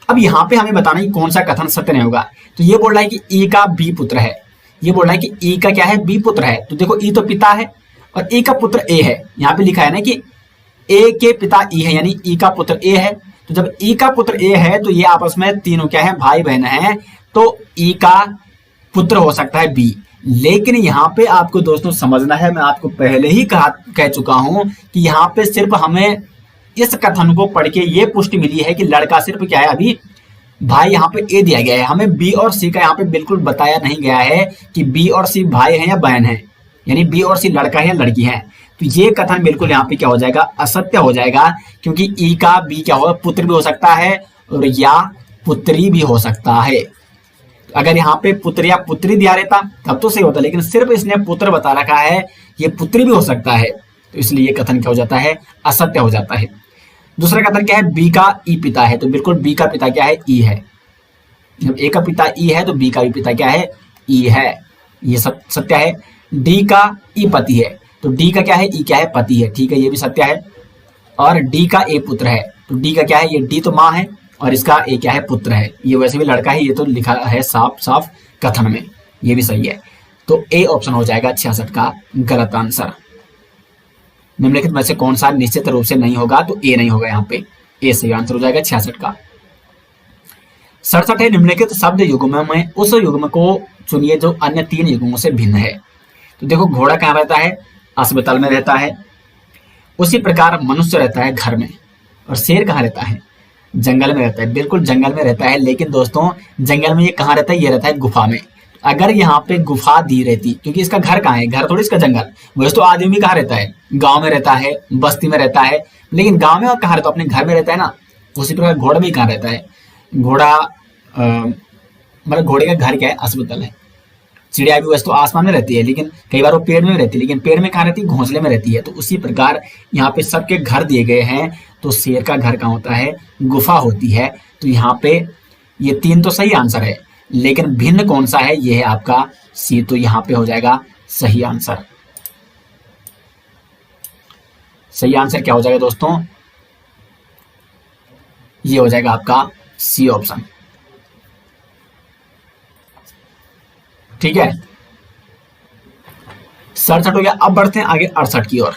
अब यहां पे हमें बताना है कौन सा कथन सत्य नहीं होगा। तो ये बोल रहा है कि ई का बी पुत्र है, ये बोल रहा है कि ई का क्या है, बी पुत्र है। तो देखो ई तो पिता है और ई का पुत्र ए है। यहाँ पे लिखा है ना कि ए के पिता ई है, यानी ई का पुत्र ए है। तो जब ई का पुत्र ए है तो ये आपस में तीनों क्या है, भाई बहन है, तो ई का पुत्र हो सकता है बी। लेकिन यहाँ पे आपको दोस्तों समझना है, मैं आपको पहले ही कह चुका हूं कि यहाँ पे सिर्फ हमें इस कथन को पढ़ के ये पुष्टि मिली है कि लड़का सिर्फ क्या है, अभी भाई यहाँ पे ए दिया गया है, हमें बी और सी का यहाँ पे बिल्कुल बताया नहीं गया है कि बी और सी भाई हैं या बहन है, यानी बी और सी लड़का है या लड़की है। तो ये कथन बिल्कुल यहाँ पे क्या हो जाएगा, असत्य हो जाएगा, क्योंकि ई का बी क्या होगा, पुत्र भी हो सकता है और या पुत्री भी हो सकता है। अगर यहाँ पे पुत्र या पुत्री दिया रहता तब तो सही होता, लेकिन सिर्फ इसने पुत्र बता रखा है, ये पुत्री भी हो सकता है, तो इसलिए ये कथन क्या हो जाता है, असत्य हो जाता है। दूसरा कथन क्या है, बी का ई पिता है, तो बिल्कुल बी का पिता क्या है, ई है। जब ए का पिता ई है तो बी का भी पिता क्या है, ई है, ये सब सत्य है। डी का ई पति है, तो डी का क्या है, ई क्या है, पति है, ठीक है, ये भी सत्य है। और डी का ए पुत्र है, तो डी का क्या है, ये डी तो माँ है और इसका ए क्या है, पुत्र है, ये वैसे भी लड़का है, ये तो लिखा है साफ साफ कथन में, ये भी सही है। तो ए ऑप्शन हो जाएगा 66 का गलत आंसर। निम्नलिखित में से कौन सा निश्चित रूप से नहीं होगा, तो ए नहीं होगा, यहाँ पे ए सही आंसर हो जाएगा 66 का। 67 है, निम्नलिखित शब्द युग्म में उस युग्म को चुनिए जो अन्य 3 युग्मों से भिन्न है। तो देखो घोड़ा कहाँ रहता है, अस्पताल में रहता है, उसी प्रकार मनुष्य रहता है घर में, और शेर कहाँ रहता है, जंगल में रहता है। बिल्कुल जंगल में रहता है, लेकिन दोस्तों जंगल में ये कहाँ रहता है, ये रहता है गुफा में। अगर यहाँ पे गुफा दी रहती, क्योंकि इसका घर कहाँ है, घर थोड़ी इसका जंगल, वैसे तो आदमी कहाँ रहता है, गांव में रहता है, बस्ती में रहता है, लेकिन गांव में और कहाँ रहता है, अपने घर में रहता है ना। उसी प्रकार घोड़ा भी कहाँ रहता है, घोड़ा मतलब घोड़े का घर क्या है, अस्पताल है। चिड़िया भी वैसे तो आसमान में रहती है, लेकिन कई बार वो पेड़ में रहती है, लेकिन पेड़ में कहाँ रहती है, घोंसले में रहती है। तो उसी प्रकार यहाँ पे सबके घर दिए गए हैं, तो शेर का घर कहाँ होता है, गुफा होती है। तो यहाँ पे ये 3 तो सही आंसर है, लेकिन भिन्न कौन सा है, ये है आपका सी, तो यहाँ पे हो जाएगा सही आंसर। सही आंसर क्या हो जाएगा दोस्तों, ये हो जाएगा आपका सी ऑप्शन, ठीक है। 67 हो गया। अब बढ़ते हैं आगे 68 की ओर।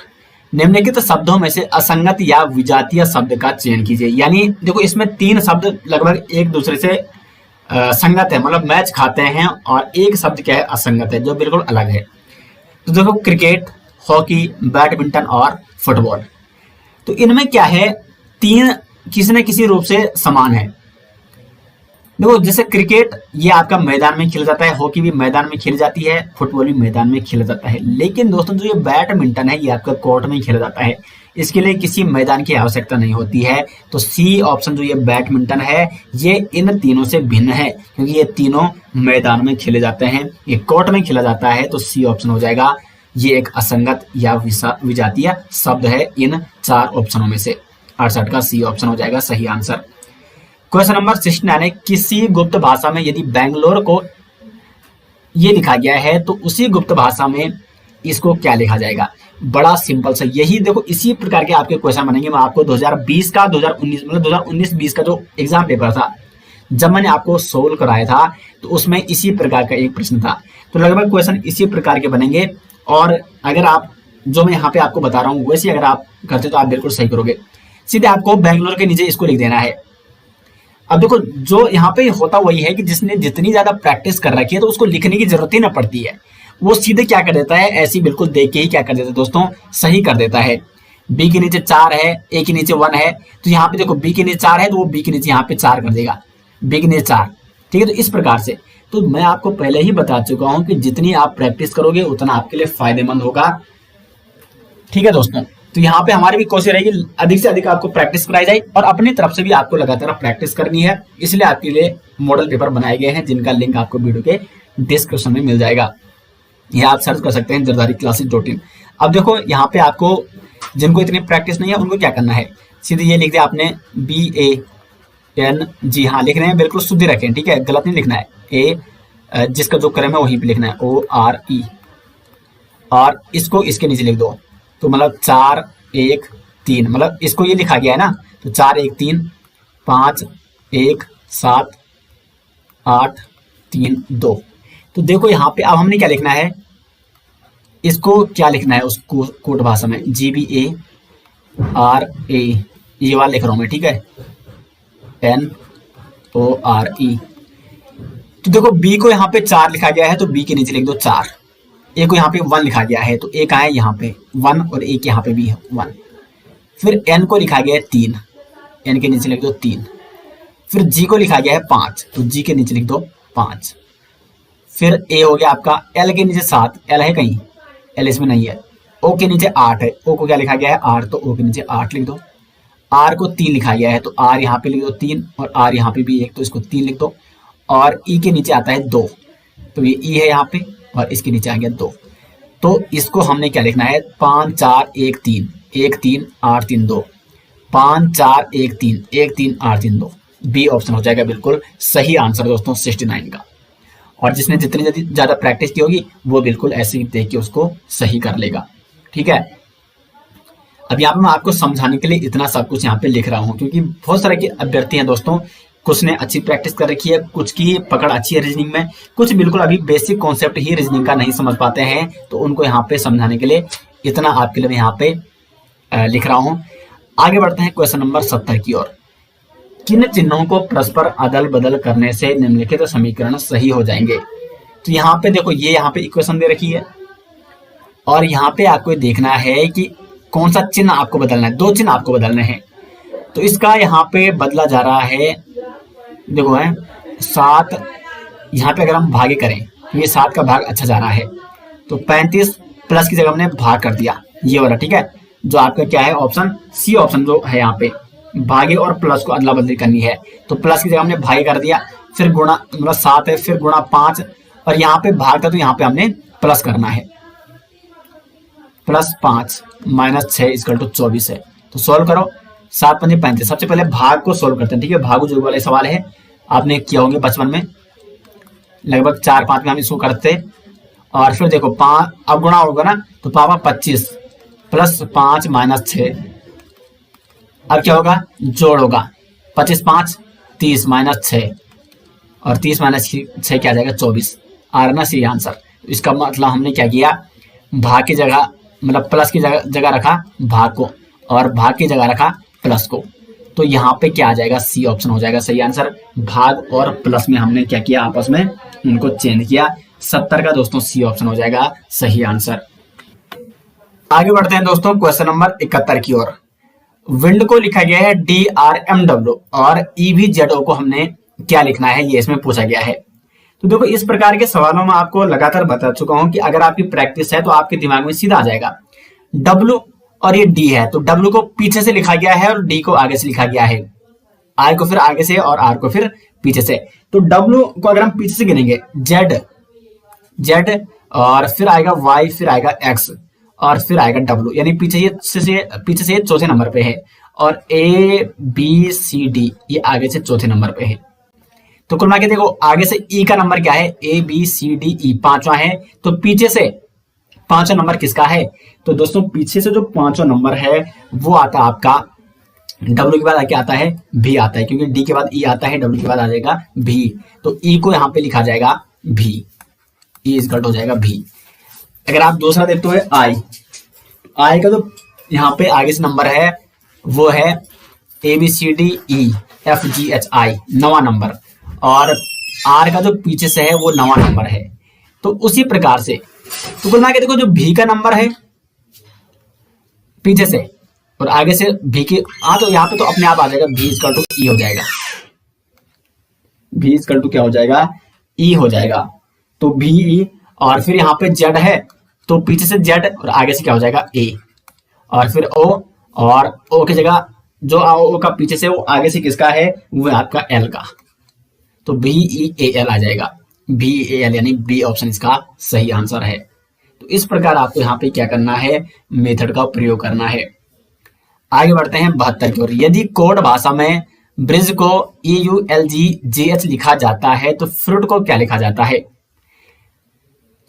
निम्नलिखित शब्दों में से असंगत या विजातीय शब्द का चयन कीजिए। यानी देखो इसमें 3 शब्द लगभग एक दूसरे से संगत है, मतलब मैच खाते हैं, और एक शब्द क्या है, असंगत है, जो बिल्कुल अलग है। तो देखो क्रिकेट, हॉकी, बैडमिंटन और फुटबॉल, तो इनमें क्या है, 3 किसी न किसी रूप से समान है। देखो जैसे क्रिकेट ये आपका मैदान में खेला जाता है, हॉकी भी मैदान में खेली जाती है, फुटबॉल भी मैदान में खेला जाता है। लेकिन दोस्तों जो ये बैडमिंटन है ये आपका कोर्ट में खेला जाता है, इसके लिए किसी मैदान की आवश्यकता नहीं होती है। तो सी ऑप्शन जो ये बैडमिंटन है ये इन तीनों से भिन्न है, क्योंकि ये तीनों मैदान में खेले जाते हैं, ये कोर्ट में खेला जाता है। तो सी ऑप्शन हो जाएगा। ये एक असंगत या विजातीय शब्द है इन 4 ऑप्शनों में से। 68 का सी ऑप्शन हो जाएगा सही आंसर। क्वेश्चन नंबर 69 है, किसी गुप्त भाषा में यदि बेंगलोर को ये लिखा गया है तो उसी गुप्त भाषा में इसको क्या लिखा जाएगा? बड़ा सिंपल सा, यही देखो इसी प्रकार के आपके क्वेश्चन बनेंगे। मैं आपको 2020 का 2019 मतलब 2019-20 का जो एग्जाम पेपर था, जब मैंने आपको सोल्व कराया था तो उसमें इसी प्रकार का एक प्रश्न था। तो लगभग क्वेश्चन इसी प्रकार के बनेंगे। और अगर आप जो मैं यहाँ पे आपको बता रहा हूँ वैसे अगर आप करते तो आप बिल्कुल सही करोगे। सीधे आपको बेंगलोर के नीचे इसको लिख देना है। अब देखो जो यहाँ पे होता वही है कि जिसने जितनी ज्यादा प्रैक्टिस कर रखी है तो उसको लिखने की जरूरत ही ना पड़ती है, वो सीधे क्या कर देता है, ऐसी बिल्कुल देख के ही क्या कर देता है दोस्तों, सही कर देता है। बी के नीचे 4 है, ए के नीचे 1 है, तो यहाँ पे देखो बी के नीचे 4 है तो वो बी के नीचे यहाँ पे 4 कर देगा, बी के नीचे 4। ठीक है, तो इस प्रकार से तो मैं आपको पहले ही बता चुका हूं कि जितनी आप प्रैक्टिस करोगे उतना आपके लिए फायदेमंद होगा। ठीक है दोस्तों, तो यहाँ पे हमारी भी कोशिश रहेगी अधिक से अधिक आपको प्रैक्टिस कराई जाए और अपनी तरफ से भी आपको लगातार प्रैक्टिस करनी है। इसलिए आपके लिए मॉडल पेपर बनाए गए हैं जिनका लिंक आपको वीडियो के डिस्क्रिप्शन में मिल जाएगा, या आप सर्च कर सकते हैं zardari-classes.in। अब देखो यहाँ पे आपको जिनको इतनी प्रैक्टिस नहीं है उनको क्या करना है, सीधे ये लिख दिया आपने BAN, जी हाँ लिख रहे हैं, बिल्कुल शुद्ध रखें, ठीक है, गलत नहीं लिखना है। ए जिसका जो क्रम है वहीं पे लिखना है, ORE, और इसको इसके नीचे लिख दो। तो मतलब 4 1 3, मतलब इसको ये लिखा गया है ना, तो 4 1 3 5 1 7 8 3 2। तो देखो यहाँ पे अब हमने क्या लिखना है, इसको क्या लिखना है उसको कोड भाषा में, GBARA, ये वाला लिख रहा हूं मैं, ठीक है, NORE। तो देखो बी को यहाँ पे 4 लिखा गया है तो बी के नीचे लिख दो 4। ए को यहाँ पे 1 लिखा गया है तो ए का है यहाँ पे 1 और ए के यहाँ पे भी है 1। फिर एन को लिखा गया है 3, एन के नीचे लिख दो 3। फिर जी को लिखा गया है 5 तो जी के नीचे लिख दो 5। फिर ए हो गया आपका, एल के नीचे 7, एल है कहीं, एल इसमें नहीं है। ओ के नीचे 8 है, ओ को क्या लिखा गया है 8 तो ओ के नीचे 8 लिख दो। आर को 3 लिखा गया है तो आर यहाँ पे लिख दो 3, और आर यहाँ पे भी 1 तो इसको 3 लिख दो। और ई के नीचे आता है 2 तो ये ई है यहाँ पे, और इसके नीचे आ गया 2। तो इसको हमने क्या लिखना है, 5 4 1 3 1 3 8 3 2, 5 4 1 3 1 3 8 3 2। बी ऑप्शन हो जाएगा बिल्कुल सही आंसर दोस्तों 69 का। और जिसने जितनी ज्यादा प्रैक्टिस की होगी वो बिल्कुल ऐसे ही देख के उसको सही कर लेगा। ठीक है, अब यहाँ पे मैं आपको समझाने के लिए इतना सब कुछ यहाँ पे लिख रहा हूँ क्योंकि बहुत सारे अभ्यर्थी हैं दोस्तों, कुछ ने अच्छी प्रैक्टिस कर रखी है, कुछ की पकड़ अच्छी है रीजनिंग में, कुछ बिल्कुल अभी बेसिक कॉन्सेप्ट ही रीजनिंग का नहीं समझ पाते हैं, तो उनको यहाँ पे समझाने के लिए इतना आपके लिए मैं यहाँ पे लिख रहा हूँ। आगे बढ़ते हैं क्वेश्चन नंबर 70 की ओर। किन चिन्हों को परस्पर अदल बदल करने से निम्नलिखित समीकरण सही हो जाएंगे? तो यहाँ पे देखो ये यहाँ पे इक्वेशन दे रखी है और यहाँ पे आपको देखना है कि कौन सा चिन्ह आपको बदलना है। 2 चिन्ह आपको बदलने हैं, तो इसका यहाँ पे बदला जा रहा है, देखो है 7, यहाँ पे अगर हम भागे करें तो ये 7 का भाग अच्छा जा रहा है, तो 35 प्लस की जगह हमने भाग कर दिया ये वाला, ठीक है, जो आपका क्या है ऑप्शन सी ऑप्शन जो है यहाँ पे भागे और प्लस को अदला बदली करनी है, तो प्लस की जगह हमने भागे कर दिया, फिर गुणा मतलब 7 है, फिर गुणा 5, और यहाँ पे भाग था तो यहाँ पे हमने प्लस करना है, +5 - 6 = 24 है। तो सॉल्व करो, 7 × 5 = 35। सबसे पहले भाग को सॉल्व करते हैं, ठीक है, भागो जो वाले सवाल है आपने किया होंगे बचपन में, लगभग 4-5 में हम इसको करते। और फिर देखो 5 अब गुणा होगा ना, तो पापा 25 +5 - 6, अब क्या होगा जोड़ होगा, 25 5 30 - 6, और 30 - 6 क्या आ जाएगा 24, आ रहा ना सी आंसर। इसका मतलब हमने क्या किया, भाग की जगह मतलब प्लस की जगह रखा भाग को, और भाग की जगह रखा प्लस को, तो यहाँ पे क्या आ जाएगा सी ऑप्शन हो जाएगा सही आंसर। भाग और प्लस में हमने क्या किया, आपस में उनको चेंज किया। 70 का दोस्तों सी ऑप्शन हो जाएगा सही आंसर। आगे बढ़ते हैं दोस्तों क्वेश्चन नंबर 71 की ओर। विंड को लिखा गया है DRMW और EVZO को हमने क्या लिखना है, ये इसमें पूछा गया है। तो देखो इस प्रकार के सवालों में आपको लगातार बता चुका हूं कि अगर आपकी प्रैक्टिस है तो आपके दिमाग में सीधा आ जाएगा। डब्ल्यू और ये डी है, तो डब्ल्यू को पीछे से लिखा गया है और डी को आगे से लिखा गया है, आई को फिर आगे से और आर को फिर पीछे से। तो डब्ल्यू को अगर हम पीछे से गिनेंगे, जेड जेड और फिर आएगा वाई, फिर आएगा एक्स और फिर आएगा डब्ल्यू, यानी पीछे से चौथे नंबर पे है। और ए बी सी डी ये आगे से चौथे नंबर पे है। तो कुल मिला के देखो आगे से ई का नंबर क्या है, ए बी सी डी ई पांचवा है। तो पीछे से पांचवा नंबर किसका है, तो दोस्तों पीछे से जो पांचवा नंबर है वो आता है आपका, डब्ल्यू के बाद क्या आता है, भी आता है, क्योंकि डी के बाद ई आता है, डब्ल्यू के बाद आ जाएगा भी। तो ई को यहाँ पे लिखा जाएगा भी, ई इजकल हो जाएगा भी। अगर आप दूसरा देखते हो आई, आई का जो यहाँ पे आगे से नंबर है वो है A B C D E F G H I, नवा नंबर। और आर का जो पीछे से है वो नवा नंबर है। तो उसी प्रकार से तो कुल मिला के देखो जो भी का नंबर है पीछे से और आगे से भी के, हाँ तो यहाँ पे तो अपने आप आ जाएगा भी इजकल टू ई हो जाएगा, भी इजकल टू क्या हो जाएगा, ई हो जाएगा। तो भी ई और फिर यहाँ पे जेड है तो पीछे से जेड और आगे से क्या हो जाएगा ए, और फिर ओ, और ओ की जगह जो ओ का पीछे से वो आगे से किसका है, वो है आपका एल का। तो बी ई ए एल आ जाएगा, बी ए एल, यानी बी ऑप्शन इसका सही आंसर है। तो इस प्रकार आपको यहाँ पे क्या करना है, मेथड का प्रयोग करना है। आगे बढ़ते हैं 72 की ओर। यदि कोड भाषा में ब्रिज को ई यू एल जी जे एच लिखा जाता है तो फ्रूट को क्या लिखा जाता है।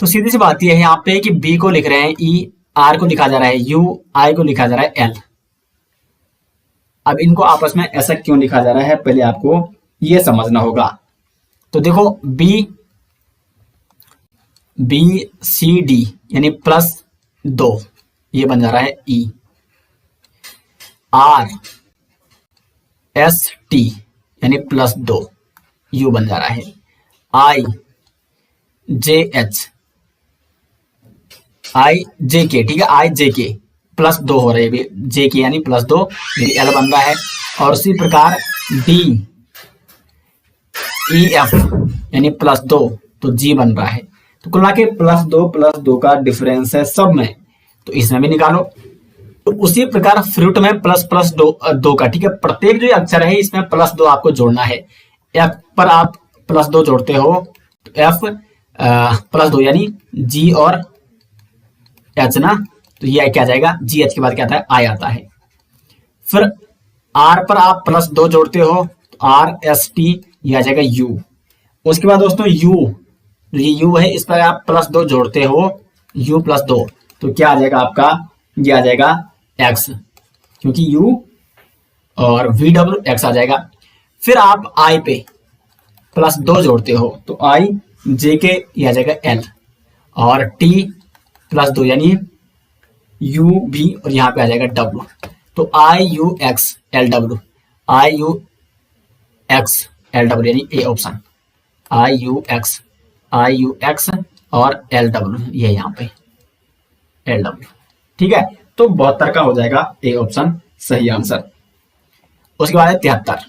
तो सीधी सी बात यह है यहाँ पे कि बी को लिख रहे हैं ई, आर को लिखा जा रहा है यू, आई को लिखा जा रहा है एल। अब इनको आपस में ऐसा क्यों लिखा जा रहा है, पहले आपको ये समझना होगा। तो देखो बी सी डी यानी +2 ये बन जा रहा है ई, आर एस टी यानी +2 यू बन जा रहा है, आई जे के, ठीक है, आई जे के +2 हो रहे हैं, जे के यानी +2 एल बन रहा है। और उसी प्रकार डी ई एफ यानी +2 तो जी बन रहा है। तो कुल मिला के +2 का डिफरेंस है सब में, तो इसमें भी निकालो। तो उसी प्रकार फ्रूट में ++2 का, ठीक है, प्रत्येक जो अक्षर है इसमें +2 आपको जोड़ना है। एफ पर आप +2 जोड़ते हो तो एफ +2 यानी जी और एच ना, तो ये क्या जाएगा, जी एच के बाद क्या आता है, आई आता है। फिर आर पर आप +2 जोड़ते हो तो आर एस टी ये आ जाएगा यू। उसके बाद दोस्तों यू, ये यू है इस पर आप +2 जोड़ते हो, u +2 तो क्या आ जाएगा आपका, ये आ जाएगा x, क्योंकि u और VW x आ जाएगा। फिर आप i पे +2 जोड़ते हो तो i j के ये आ जाएगा l, और t +2 यानी u भी, और यहाँ पे आ जाएगा w। तो i u x l w, i u x l w यानी A option, i u x और l w ये यहाँ पे l w, ठीक है। तो 72 का हो जाएगा ए ऑप्शन सही आंसर। उसके बाद है 73।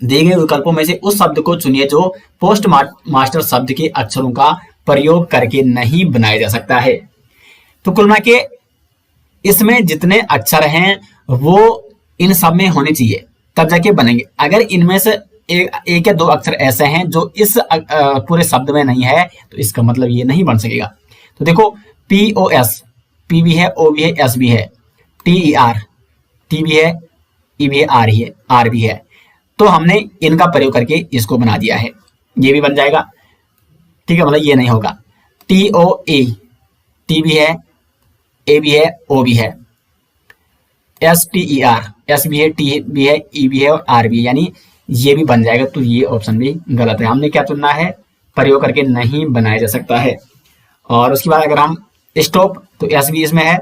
दिए गए विकल्पों में से उस शब्द को चुनिए जो पोस्ट मास्टर शब्द के अक्षरों का प्रयोग करके नहीं बनाया जा सकता है। तो कुल मिला के इसमें जितने अक्षर हैं वो इन सब में होने चाहिए तब जाके बनेंगे। अगर इनमें से एक या दो अक्षर ऐसे हैं जो इस पूरे शब्द में नहीं है तो इसका मतलब ये नहीं बन सकेगा। तो देखो POS, P भी है, O भी है, S भी है, TER, T भी है, E भी है, R भी है। तो हमने इनका प्रयोग करके इसको बना दिया है, ये भी बन जाएगा, ठीक है, मतलब ये नहीं होगा। TOA, T भी है, A भी है, O भी है, STER, S भी है, T भी है, E भी है और R भी है, यानी ये भी बन जाएगा। तो ये ऑप्शन भी गलत है, हमने क्या चुनना है, प्रयोग करके नहीं बनाया जा सकता है। और उसके बाद अगर हम स्टॉप तो S भी इसमें है,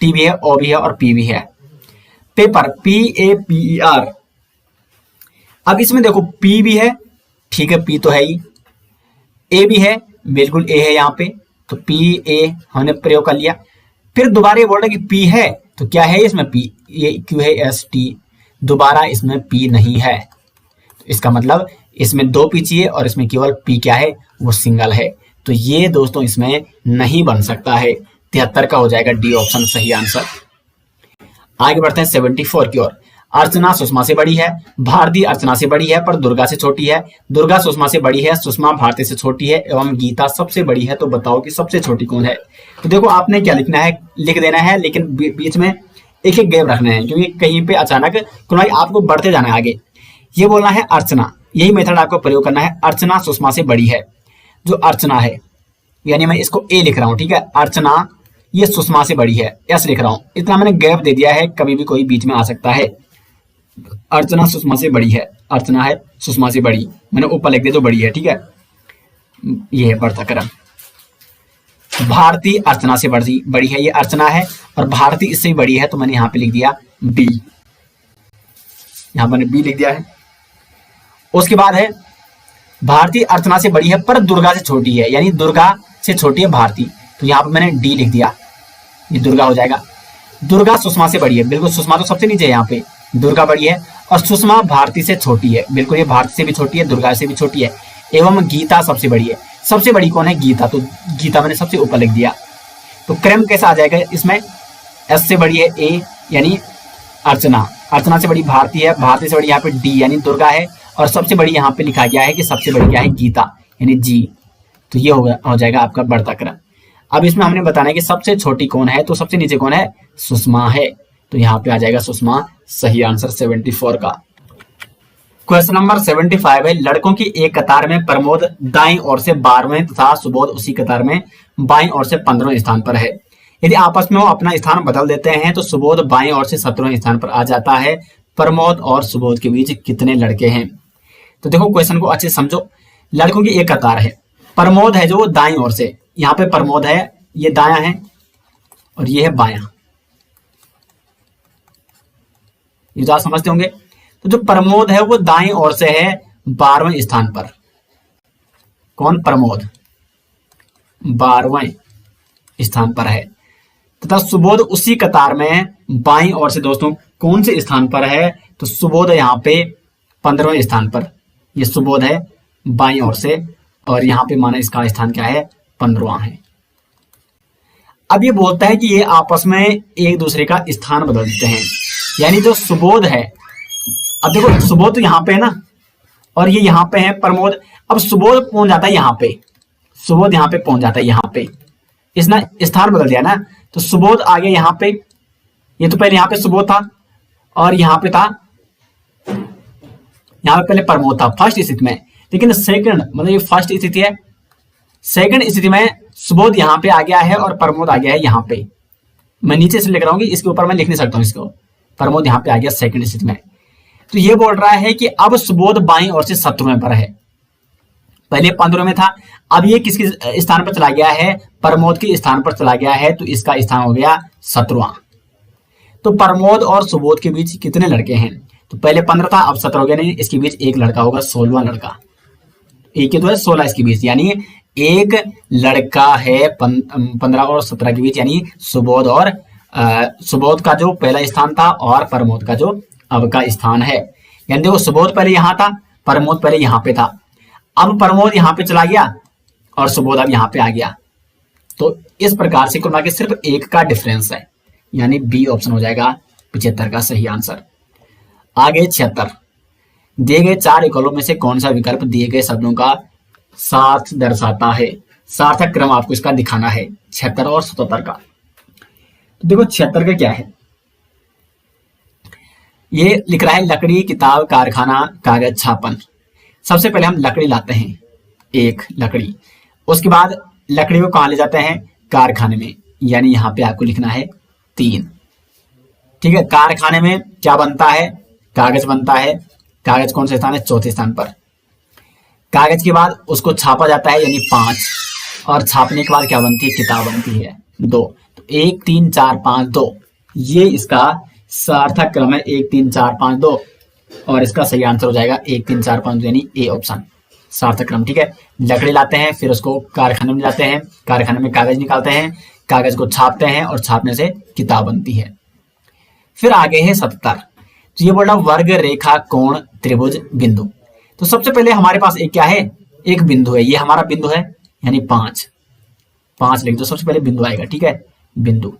T भी है, O भी है और P भी है। पेपर PAPER, अब इसमें देखो P भी है, ठीक है, P तो है ही, A भी है, बिल्कुल A है यहाँ पे, तो PA हमने प्रयोग कर लिया। फिर दोबारा ये बोल रहा है कि P है, तो क्या है इसमें P, ये Q है ST, दोबारा इसमें P नहीं है, तो इसका मतलब इसमें दो पी चाहिए और इसमें केवल पी क्या है, वो सिंगल है। तो ये दोस्तों इसमें नहीं बन सकता है। 73 का हो जाएगा डी ऑप्शन सही आंसर। आगे बढ़ते हैं 74 की ओर। अर्चना सुषमा से बड़ी है, भारती अर्चना से बड़ी है पर दुर्गा से छोटी है, दुर्गा सुषमा से बड़ी है, सुषमा भारती से छोटी है एवं गीता सबसे बड़ी है। तो बताओ कि सबसे छोटी कौन है। तो देखो आपने क्या लिखना है, लिख देना है, लेकिन बीच में एक एक गैप रखना है, क्योंकि कहीं पे अचानक क्योंकि आपको बढ़ते जाना है आगे। ये बोलना है अर्चना, यही मेथड आपको प्रयोग करना है। अर्चना सुषमा से बड़ी है, जो अर्चना है यानी मैं इसको ए लिख रहा हूं, ठीक है। अर्चना ये सुषमा से बड़ी है, एस लिख रहा हूं। इतना मैंने गैप दे दिया है, कभी भी कोई बीच में आ सकता है। अर्चना सुषमा से बड़ी है, अर्चना है सुषमा से बड़ी, मैंने ऊपर लिख दिया जो बड़ी है, ठीक है। ये है बढ़ता क्रम। भारती अर्चना से बड़ी है, ये अर्चना है और भारती इससे भी बड़ी है, तो मैंने यहां पे लिख दिया बी, यहां मैंने बी लिख दिया है। उसके बाद है भारती अर्चना से बड़ी है पर दुर्गा से छोटी है, यानी दुर्गा से छोटी है भारती, तो यहां पर मैंने डी लिख दिया, ये दुर्गा हो जाएगा। दुर्गा सुषमा से बड़ी है, बिल्कुल सुषमा तो सबसे नीचे है, यहाँ पे दुर्गा बड़ी है और सुषमा भारती से छोटी है, बिल्कुल ये भारती से भी छोटी है, दुर्गा से भी छोटी है एवं गीता सबसे बड़ी है। सबसे बड़ी कौन है, गीता, तो गीता मैंने सबसे ऊपर लिख दिया। तो क्रम कैसा आ जाएगा इसमें, एस से बड़ी है ए यानी अर्चना, अर्चना से बड़ी भारती है, भारती से बड़ी यहाँ पे डी यानी दुर्गा है और सबसे बड़ी यहाँ पे लिखा गया है कि सबसे बड़ी क्या है, गीता यानी जी। तो ये हो जाएगा आपका बढ़ता क्रम। अब इसमें हमने बताना है कि सबसे छोटी कौन है, तो सबसे नीचे कौन है, सुषमा है, तो यहाँ पे आ जाएगा सुषमा सही आंसर 74 का। क्वेश्चन नंबर 75 है, लड़कों की एक कतार में प्रमोद दाईं ओर से 12वें तथा सुबोध उसी कतार में बाईं ओर से 15वें स्थान पर है। यदि आपस में वो अपना स्थान बदल देते हैं तो सुबोध बाईं ओर से 17वें स्थान पर आ जाता है। प्रमोद और सुबोध के बीच कितने लड़के हैं। तो देखो क्वेश्चन को अच्छे समझो। लड़कों की एक कतार है, प्रमोद है जो वो दाईं ओर से, यहाँ पे प्रमोद है, ये दाया है और ये है बायां, ये तो आप समझते होंगे। तो जो प्रमोद है वो दाईं ओर से है 12वें स्थान पर। कौन, प्रमोद 12वें स्थान पर है तथा सुबोध उसी कतार में बाईं ओर से दोस्तों कौन से स्थान पर है, तो सुबोध यहाँ पे 15वें स्थान पर, ये सुबोध है बाईं ओर से और यहाँ पे माना इसका स्थान क्या है, 15वां है। अब ये बोलता है कि ये आपस में एक दूसरे का स्थान बदल देते हैं, यानी जो सुबोध है, अब देखो सुबोध तो यहाँ पे है ना और ये यहाँ पे है प्रमोद। अब सुबोध पहुंच जाता है यहाँ पे, सुबोध यहाँ पे पहुंच जाता है, यहाँ पे इसने स्थान बदल दिया ना, तो सुबोध आ गया यहाँ पे। ये तो पहले यहाँ पे सुबोध था और यहाँ पे था, यहाँ पे पहले प्रमोद था फर्स्ट स्थिति में, लेकिन सेकंड मतलब ये फर्स्ट स्थिति है, सेकंड स्थिति में सुबोध यहाँ पे आ गया है और प्रमोद आ गया है यहाँ पे। मैं नीचे से लिख रहा हूँ, इसके ऊपर मैं लिख नहीं सकता हूँ इसको। प्रमोद यहाँ पे आ गया सेकंड स्थिति में। तो ये बोल रहा है कि अब सुबोध बाईं ओर से 17वें पर है, पहले 15वें में था, अब ये किसके स्थान पर चला गया है, प्रमोद के स्थान पर चला गया है, तो इसका स्थान हो गया 17वां। तो प्रमोद और सुबोध के बीच कितने लड़के हैं, तो पहले 15 था अब 17 हो गया, नहीं इसके बीच एक लड़का होगा, 16वां लड़का। एक ही तो है 16 इसके बीच, यानी एक लड़का है 15 और 17 के बीच, यानी सुबोध और सुबोध का जो पहला स्थान था और प्रमोद का जो अब का स्थान है। यानी देखो सुबोध पहले यहां था, प्रमोद पहले यहां पे था, अब प्रमोद यहां पे चला गया और सुबोध अब यहां पे आ गया। तो इस प्रकार से कुल मिलाकर सिर्फ एक का डिफरेंस है, यानी बी ऑप्शन हो जाएगा 75 का सही आंसर। आगे 76, दिए गए 4 विकल्पों में से कौन सा विकल्प दिए गए शब्दों का साथ दर्शाता है। सार्थक क्रम आपको इसका दिखाना है 76 और 77 का। तो देखो 76 का क्या है, ये लिख रहा है लकड़ी, किताब, कारखाना, कागज, छापन। सबसे पहले हम लकड़ी लाते हैं, एक लकड़ी, उसके बाद लकड़ी को कहां ले जाते हैं, कारखाने में, यानी यहां पे आपको लिखना है 3। ठीक है, कारखाने में क्या बनता है, कागज बनता है, कागज कौन से स्थान है, 4थे स्थान पर। कागज के बाद उसको छापा जाता है, यानी 5, और छापने के बाद क्या बनती है, किताब बनती है 2। तो 1 3 4 5 2, ये इसका सार्थक क्रम है 1 3 4 5 2, और इसका सही आंसर हो जाएगा 1 3 4 5 2, यानी ए ऑप्शन सार्थक क्रम। ठीक है, लकड़ी लाते हैं, फिर उसको कारखाने में जाते हैं, कारखाने में कागज निकालते हैं, कागज को छापते हैं और छापने से किताब बनती है। फिर आगे है 77, तो ये बोल रहा वर्ग, रेखा, कोण, त्रिभुज, बिंदु। तो सबसे पहले हमारे पास एक क्या है, एक बिंदु है, ये हमारा बिंदु है यानी 5 लिख दो, सबसे पहले बिंदु आएगा, ठीक है, बिंदु।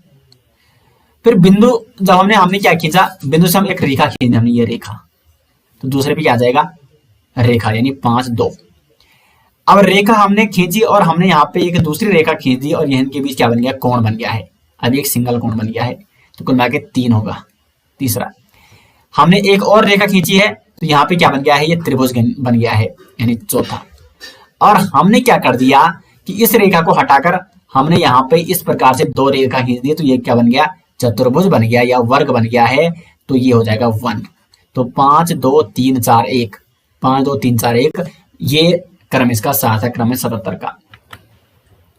फिर बिंदु जब हमने क्या खींचा, बिंदु से हम एक रेखा खींची हमने, ये रेखा, तो दूसरे पे क्या आ जाएगा, रेखा, यानी 5 2। अब रेखा हमने खींची और हमने यहाँ पे एक दूसरी रेखा खींच दी और इनके बीच क्या बन गया, कोण बन गया है। अभी एक सिंगल कोण बन गया है, तो कुल मिला के 3 होगा। तीसरा हमने एक और रेखा खींची है, तो यहाँ पे क्या बन गया है, ये त्रिभुज बन गया है, यानी चौथा। और हमने क्या कर दिया कि इस रेखा को हटाकर हमने यहाँ पे इस प्रकार से 2 रेखा खींच दी, तो ये क्या बन गया, चतुर्भुज बन गया या वर्ग बन गया है, तो ये हो जाएगा 1। तो 5 2 3 4 1, 5 2 3 4 1, ये क्रम इसका 7 है, क्रम है 77 का।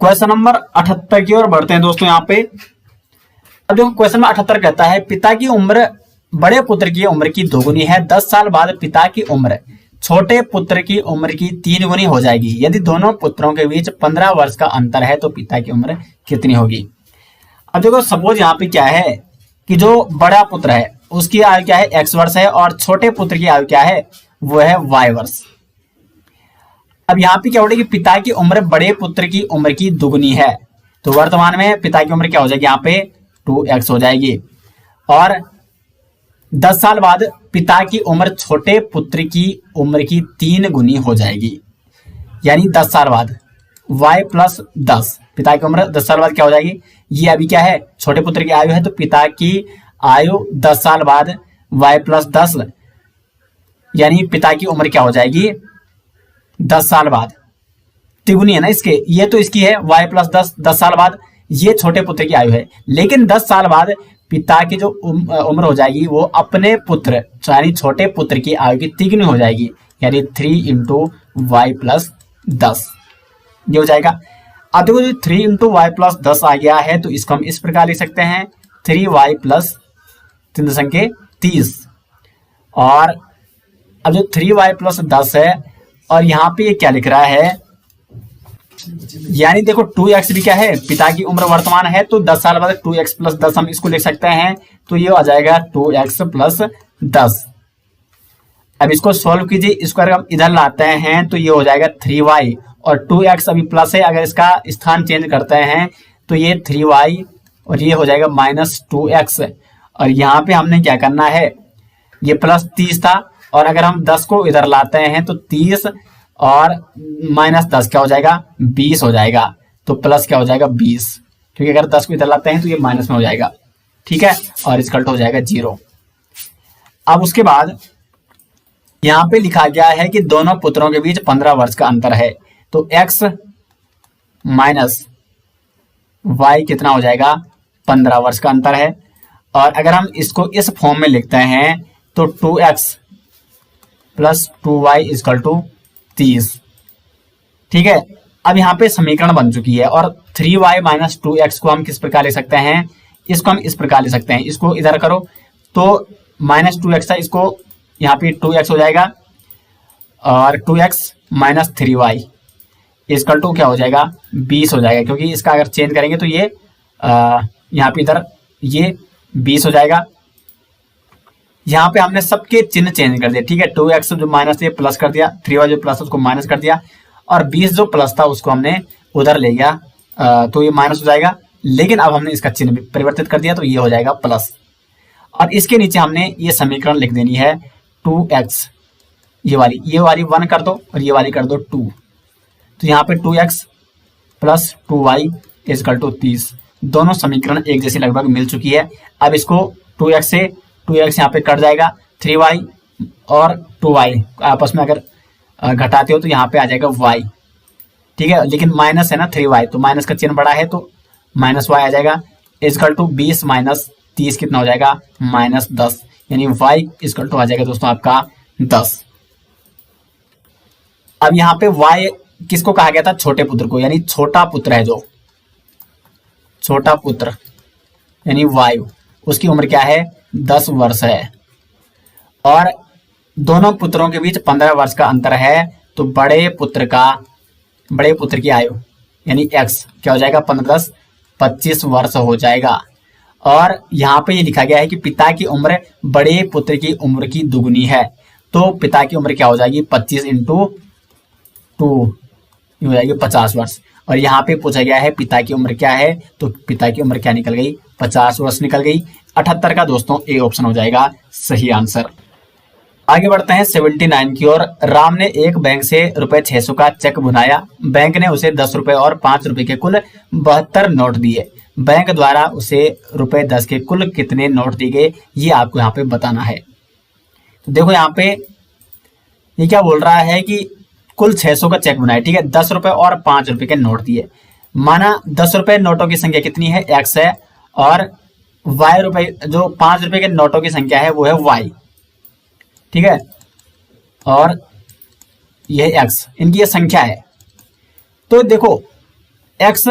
क्वेश्चन नंबर 78 की ओर बढ़ते हैं दोस्तों। यहाँ पे अब देखो क्वेश्चन में 78 कहता है, पिता की उम्र बड़े पुत्र की उम्र की 2 गुनी है, 10 साल बाद पिता की उम्र छोटे पुत्र की उम्र की 3 गुनी हो जाएगी। यदि दोनों पुत्रों के बीच 15 वर्ष का अंतर है तो पिता की उम्र कितनी होगी। अब देखो सपोज यहाँ पे क्या है कि जो बड़ा पुत्र है उसकी आयु क्या है, x वर्ष है, और छोटे पुत्र की आयु क्या है, वो है y वर्ष। अब यहाँ पे क्या हो कि पिता की उम्र बड़े पुत्र की उम्र की दुगुनी है, तो वर्तमान में पिता की उम्र क्या हो जाएगी, यहाँ पे 2x हो जाएगी। और 10 साल बाद पिता की उम्र छोटे पुत्र की उम्र की 3 गुनी हो जाएगी, यानी 10 साल बाद y प्लस 10, पिता की उम्र 10 साल बाद क्या हो जाएगी, ये अभी क्या है, छोटे पुत्र की आयु है, तो पिता की आयु 10 साल बाद y प्लस 10, यानी पिता की उम्र क्या हो जाएगी, 10 साल बाद तिगुनी है ना इसके, ये तो इसकी है y प्लस 10 साल बाद, ये छोटे पुत्र की आयु है। लेकिन 10 साल बाद पिता की जो उम्र हो जाएगी वो अपने पुत्र यानी छोटे पुत्र की आयु की तिगुनी हो जाएगी, यानी 3 इंटू वाई प्लस 10 ये हो जाएगा। अब देखो जो 3 इंटू वाई प्लस 10 आ गया है, तो इसको हम इस प्रकार लिख सकते हैं 3y प्लस 3×30। और अब जो 3y प्लस 10 है, और यहाँ पे ये क्या लिख रहा है, यानी देखो 2x भी क्या है, पिता की उम्र वर्तमान है, तो 10 साल बाद 2x प्लस 10 हम इसको लिख सकते हैं, तो ये आ जाएगा 2x प्लस 10। अब इसको सॉल्व कीजिए, इसको अगर हम इधर लाते हैं तो ये हो जाएगा 3y, और 2x अभी प्लस है, अगर इसका स्थान चेंज करते हैं तो ये 3y और ये हो जाएगा -2x। और यहाँ पे हमने क्या करना है, ये प्लस 30 था, और अगर हम 10 को इधर लाते हैं तो 30 और -10 क्या हो जाएगा, 20 हो जाएगा, तो प्लस क्या हो जाएगा 20, क्योंकि अगर 10 को इधर लाते हैं तो ये माइनस में हो जाएगा, ठीक है, और इसका हो जाएगा 0। अब उसके बाद यहाँ पे लिखा गया है कि दोनों पुत्रों के बीच 15 वर्ष का अंतर है, तो x माइनस y कितना हो जाएगा, 15 वर्ष का अंतर है। और अगर हम इसको इस फॉर्म में लिखते हैं तो 2x plus 2y equal to 30, ठीक है। अब यहाँ पे समीकरण बन चुकी है, और 3y माइनस 2x को हम किस प्रकार ले सकते हैं, इसको हम इस प्रकार ले सकते हैं, इसको इधर करो तो -2x है, इसको यहाँ पे 2x हो जाएगा, और 2x minus 3y equal to क्या हो जाएगा, 20 हो जाएगा, क्योंकि इसका अगर चेंज करेंगे तो ये यहाँ पे इधर ये 20 हो जाएगा। यहाँ पे हमने सबके चिन्ह चेंज कर दिया, ठीक है, 2x जो माइनस ये प्लस कर दिया, 3y जो प्लस उसको माइनस कर दिया, और 20 जो प्लस था उसको हमने उधर ले गया, तो ये माइनस हो जाएगा। लेकिन अब हमने इसका चिन्ह भी परिवर्तित कर दिया, तो ये हो जाएगा प्लस। और इसके नीचे हमने ये समीकरण लिख देनी है 2x, ये वाली 1 कर दो और ये वाली कर दो 2, तो यहाँ पे 2x plus 2y equal to 30, दोनों समीकरण एक जैसी लगभग मिल चुकी है। अब इसको 2x से 2x यहाँ पे कट जाएगा, 3y और 2y आपस में अगर घटाते हो तो यहाँ पे आ जाएगा y, ठीक है, लेकिन माइनस है ना 3y, तो माइनस का चिन्ह बड़ा है तो -y आ जाएगा, इक्वल टू 20 माइनस 30 कितना हो जाएगा, -10, यानी y इक्वल टू आ जाएगा दोस्तों आपका 10। अब यहाँ पे y किसको कहा गया था, छोटे पुत्र को, यानी छोटा पुत्र है, जो छोटा पुत्र यानी वायु, उसकी उम्र क्या है, 10 वर्ष है, और दोनों पुत्रों के बीच 15 वर्ष का अंतर है, तो बड़े पुत्र की आयु यानी x क्या हो जाएगा, 15 25 वर्ष हो जाएगा। और यहाँ पे ये लिखा गया है कि पिता की उम्र बड़े पुत्र की उम्र की दुगुनी है, तो पिता की उम्र क्या हो जाएगी, 25 इंटू 2 हो जाएगी 50 वर्ष। और यहाँ पे पूछा गया है पिता की उम्र क्या है, तो पिता की उम्र क्या निकल गई, 50 वर्ष निकल गई। 78 का दोस्तों ए ऑप्शन हो जाएगा सही आंसर। आगे बढ़ते हैं 79 की ओर। राम ने एक बैंक से रुपए 600 का चेक बुनाया। बैंक ने उसे 10 रुपए और 5 रुपए के कुल 72 नोट दिए। बैंक द्वारा उसे रुपए 10 के कुल कितने नोट दिए गए, ये आपको यहाँ पे बताना है। तो देखो यहाँ पे ये क्या बोल रहा है कि कुल 600 का चेक बनाया, ठीक है, 10 रुपए और 5 रुपए के नोट दिए। माना 10 रुपए नोटों की संख्या कितनी है, एक्स है, और वाई रुपए जो 5 रुपए के नोटों की संख्या है वो है वाई, ठीक है, और यह एक्स, इनकी ये संख्या है। तो देखो एक्स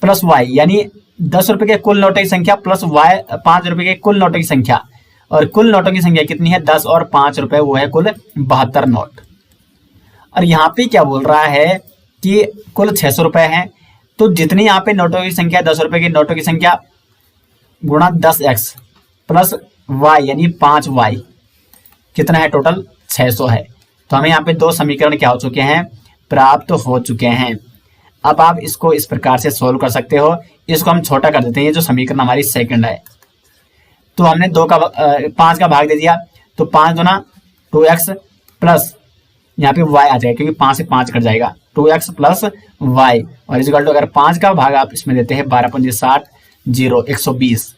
प्लस वाई यानी 10 रुपए के कुल नोटों की संख्या प्लस वाई 5 रुपए के कुल नोटों की संख्या, और कुल नोटों की संख्या कितनी है, 10 और 5 रुपए, वो है कुल 72 नोट। और यहाँ पे क्या बोल रहा है कि कुल 600 रुपए हैं, तो जितनी यहाँ पे नोटों की संख्या 10 रुपए की नोटों की संख्या गुणा 10x प्लस वाई यानी 5y कितना है, टोटल 600 है। तो हमें यहाँ पे दो समीकरण क्या हो चुके हैं, प्राप्त हो चुके हैं। अब आप इसको इस प्रकार से सोल्व कर सकते हो। इसको हम छोटा कर देते हैं, ये जो समीकरण हमारी सेकंड है, तो हमने 5 का भाग दे दिया, तो 5 गुना 2x प्लस यहाँ पे y आ जाएगा, क्योंकि 5 से 5 कट जाएगा, 2x प्लस y, और इक्वल टू अगर 5 का भाग आप इसमें देते हैं 12 पंजे 60 0 120,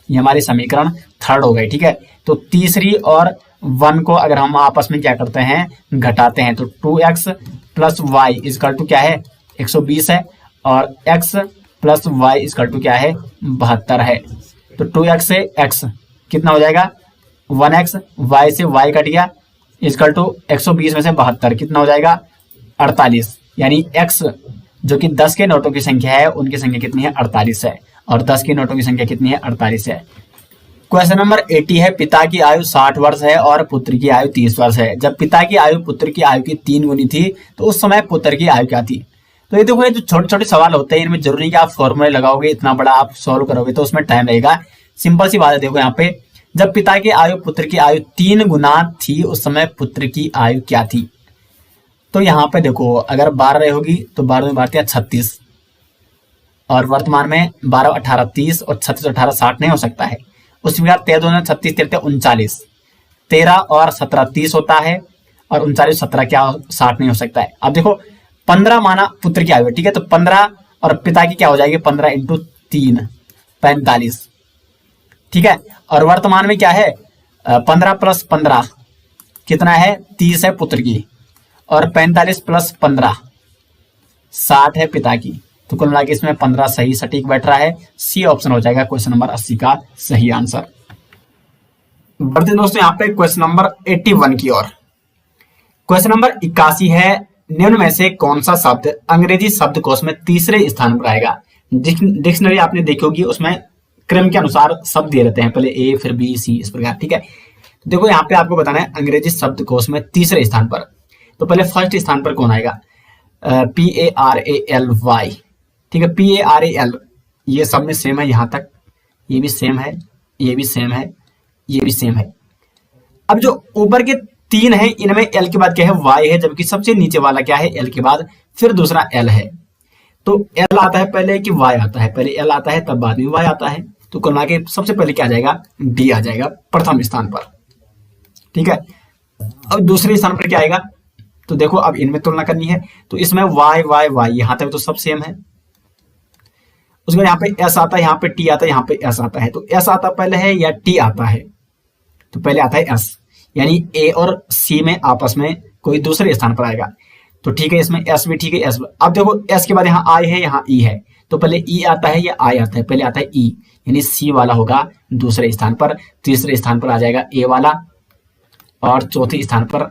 ये हमारी समीकरण थर्ड हो गई, ठीक है। तो तीसरी और 1 को अगर हम आपस में क्या करते हैं, घटाते हैं, तो 2x plus Y equal to क्या है, 120 है, और x plus Y equal to क्या है, 72 है। तो 2x से x कितना हो जाएगा, 1x, y से y कट गया, इक्वल टू 120 में से 72 कितना हो जाएगा, 48, यानी x जो कि 10 के नोटों की संख्या है उनकी संख्या कितनी है, 48 है, और 10 के नोटों की संख्या कितनी है, 48 है। क्वेश्चन नंबर 80 है, पिता की आयु 60 वर्ष है और पुत्र की आयु 30 वर्ष है। जब पिता की आयु पुत्र की आयु की 3 गुनी थी तो उस समय पुत्र की आयु क्या थी। तो ये देखो, ये जो छोटे छोटे सवाल होते हैं इनमें जरूरी कि आप फॉर्मूले लगाओगे, इतना बड़ा आप सॉल्व करोगे तो उसमें टाइम लगेगा। सिंपल सी बात है, देखो यहाँ पे जब पिता की आयु पुत्र की आयु 3 गुना थी उस समय पुत्र की आयु क्या थी। तो यहाँ पे देखो अगर 12 रहेगी तो 12 में 36, और वर्तमान में 12 18 30 और 36 18 60 नहीं हो सकता है। उसी प्रकार 13 36 13 39, 13 और 17 30 होता है, और 39 17 क्या 60 नहीं हो सकता है। अब देखो 15 माना पुत्र की आयु, ठीक है, तो 15 और पिता की क्या हो जाएगी, 15 इंटू 3 45, ठीक है, और वर्तमान में क्या है 15 प्लस 15 कितना है, 30 है पुत्र की, और 45 प्लस 15 60 है पिता की। तो कुल मिला के इसमें 15 सही सटीक बैठ रहा है। सी ऑप्शन हो जाएगा क्वेश्चन नंबर 80 का सही आंसर। बढ़ते दोस्तों यहाँ पे क्वेश्चन नंबर 81 की ओर। क्वेश्चन नंबर 81 है, निम्न में से कौन सा शब्द अंग्रेजी शब्दकोश में तीसरे स्थान पर आएगा। डिक्शनरी आपने देखी होगी, उसमें क्रम के अनुसार शब्द दिए रहते हैं, पहले ए फिर बी सी इस प्रकार, ठीक है। तो देखो यहाँ पे आपको बताना है अंग्रेजी शब्दकोश में तीसरे स्थान पर, तो पहले फर्स्ट स्थान पर कौन आएगा, PARALY, ठीक है, PARAL, ये सब में सेम है, यहां तक ये भी सेम है, ये भी सेम है, ये भी सेम है। अब जो ऊपर के 3 है इनमें L के बाद क्या है, Y है, जबकि सबसे नीचे वाला क्या है, L के बाद फिर दूसरा L है। तो L आता है पहले कि Y आता है, पहले L आता है तब बाद में Y आता है। तो कुल मिला के सबसे पहले क्या आ जाएगा, D आ जाएगा प्रथम स्थान पर, ठीक है। अब दूसरे स्थान पर क्या आएगा, तो देखो अब इनमें तुलना करनी है, तो इसमें Y Y Y यहां तक तो सब सेम है। उसके बाद यहाँ पे S आता है, यहाँ पे T आता है, यहाँ पे S आता है। तो S आता पहले है या T आता है, तो पहले आता है S, यानी A और C में आपस में कोई दूसरे स्थान पर आएगा। तो ठीक है, इसमें S भी ठीक है, S। अब देखो S के बाद यहाँ I है, यहाँ E है, तो पहले E आता है या I आता है, पहले आता है E, यानी C वाला होगा दूसरे स्थान पर। तीसरे स्थान पर आ जाएगा A वाला, और चौथे स्थान पर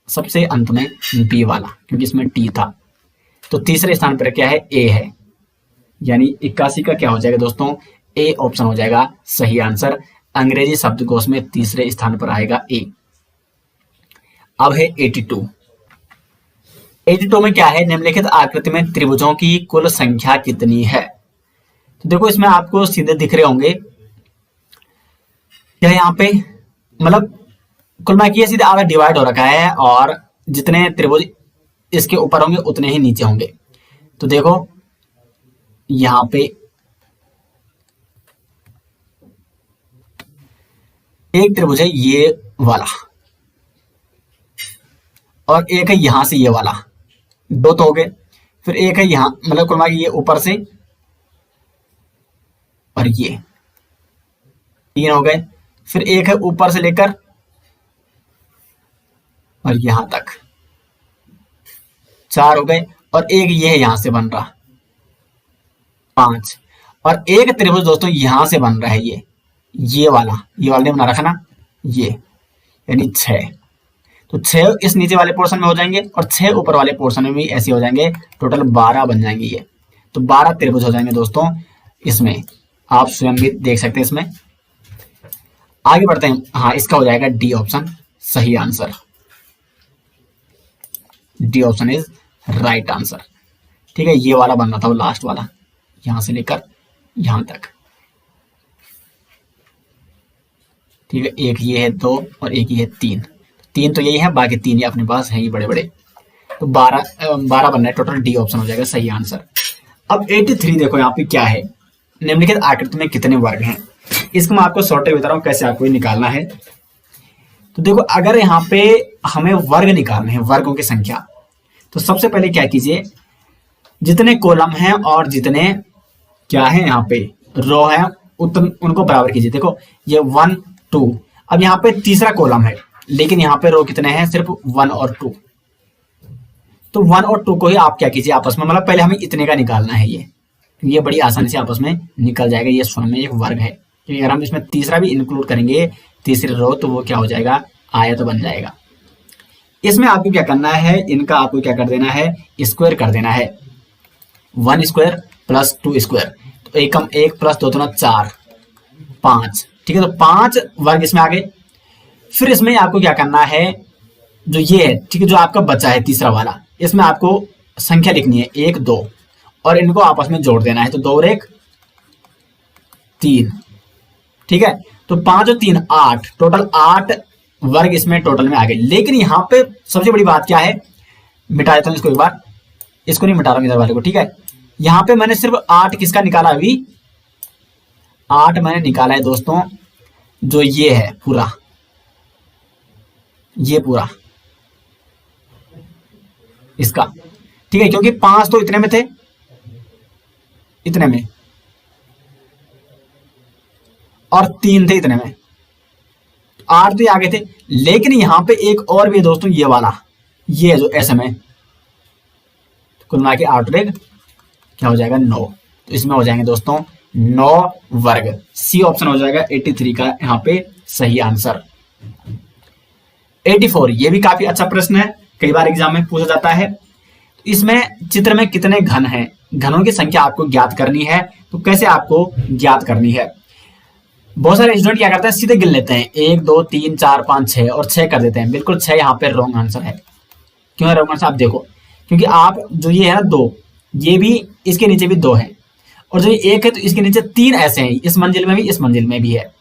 सबसे अंत में B वाला, क्योंकि इसमें T था। तो तीसरे स्थान पर क्या है, A है, यानी 81 का क्या हो जाएगा दोस्तों, A ऑप्शन हो जाएगा सही आंसर। अंग्रेजी शब्दकोश में तीसरे स्थान पर आएगा A। अब है 82। 82 में क्या है, निम्नलिखित आकृति में त्रिभुजों की कुल संख्या कितनी है। तो देखो इसमें आपको सीधे दिख रहे होंगे क्या, यहाँ पे मतलब कुल मिला के ये सीधे आधा डिवाइड हो रखा है और जितने त्रिभुज इसके ऊपर होंगे उतने ही नीचे होंगे। तो देखो यहां पे एक त्रिभुज है ये वाला और एक है यहां से ये वाला, दो तो हो गए। फिर एक है यहां, मतलब कुल मिला के ये ऊपर से और ये तीन हो गए। फिर एक है ऊपर से लेकर और यहां तक, चार हो गए। और एक ये है यहां से बन रहा, पांच। और एक त्रिभुज दोस्तों यहां से बन रहा है ये वाला ने बना रखा ना, ये यानी छह। तो छह इस नीचे वाले पोर्शन में हो जाएंगे और छह ऊपर वाले पोर्शन में भी ऐसे हो जाएंगे। टोटल 12 बन जाएंगे ये। तो 12 त्रिभुज हो जाएंगे दोस्तों इसमें, आप स्वयं भी देख सकते हैं इसमें। आगे बढ़ते हैं। हाँ, इसका हो जाएगा डी ऑप्शन सही answer. D option is right answer. ठीक है, ये वाला बन रहा था वो लास्ट वाला, यहां से लेकर यहां तक। ठीक है, एक ये है दो और एक ये है तीन। तीन तो यही है, बाकी तीन ये अपने पास है ही बड़े बड़े। तो 12 बनना है टोटल। डी ऑप्शन हो जाएगा सही आंसर। अब 83 देखो यहाँ पे क्या है, निम्नलिखित आकृति में कितने वर्ग हैं। इसको मैं आपको शॉर्ट बता रहा हूँ कैसे आपको निकालना है। तो देखो अगर यहाँ पे हमें वर्ग निकालने हैं, वर्गों की संख्या, तो सबसे पहले क्या कीजिए, जितने कॉलम हैं और जितने क्या है यहाँ पे रो है उनको बराबर कीजिए। देखो ये 1 2, अब यहाँ पे तीसरा कॉलम है लेकिन यहाँ पे रो कितने हैं, सिर्फ 1 और 2। तो 1 और 2 को ही आप क्या कीजिए आपस में, मतलब पहले हमें इतने का निकालना है। ये बड़ी आसानी से आपस में निकल जाएगा, ये स्वयं में एक वर्ग है। क्योंकि अगर हम इसमें तीसरा भी इंक्लूड करेंगे, तीसरी रो, तो वो क्या हो जाएगा, आयत बन जाएगा। इसमें आपको क्या करना है, इनका आपको क्या कर देना है, स्क्वायर कर देना है। 1 स्क्वायर प्लस 2 स्क्वायर, तो एक कम एक प्लस दो तो 4 5। ठीक है, तो 5 वर्ग इसमें आ गए। फिर इसमें आपको क्या करना है, जो ये है, ठीक है, जो आपका बचा है तीसरा वाला, इसमें आपको संख्या लिखनी है 1 2 और इनको आपस में जोड़ देना है। तो 2 और 1 3। ठीक है, तो 5 और 3 8, टोटल 8 वर्ग इसमें टोटल में आ गए। लेकिन यहां पे सबसे बड़ी बात क्या है, मिटा देता हूं इसको एक बार, इसको नहीं मिटा रहा हूं इधर वाले को। ठीक है, यहां पे मैंने सिर्फ 8 किसका निकाला, अभी 8 मैंने निकाला है दोस्तों, जो ये है पूरा, ये पूरा इसका। ठीक है, क्योंकि 5 तो इतने में थे, इतने में, और 3 थे इतने में, 8 तो ये आगे थे। लेकिन यहां पे एक और भी है दोस्तों, ये वाला, ये जो ऐसे में, कुल मिला के 8 और 1 क्या हो जाएगा, 9। तो इसमें हो जाएंगे दोस्तों 9 वर्ग। सी ऑप्शन हो जाएगा 83 का यहाँ पे सही आंसर। 84, ये भी काफी अच्छा प्रश्न है, कई बार एग्जाम में पूछा जाता है। इसमें चित्र में कितने घन हैं, घनों की संख्या आपको ज्ञात करनी है। तो कैसे आपको ज्ञात करनी है, बहुत सारे स्टूडेंट क्या करते हैं, सीधे गिन लेते हैं 1 2 3 4 5 6 और 6 कर देते हैं। बिल्कुल 6 यहाँ पे रॉन्ग आंसर है। क्यों है रॉन्ग आंसर, आप देखो, क्योंकि आप जो ये है ना 2, ये भी इसके नीचे भी 2 है, और जो ये 1 है तो इसके नीचे 3 ऐसे हैं, इस मंजिल में भी इस मंजिल में भी है।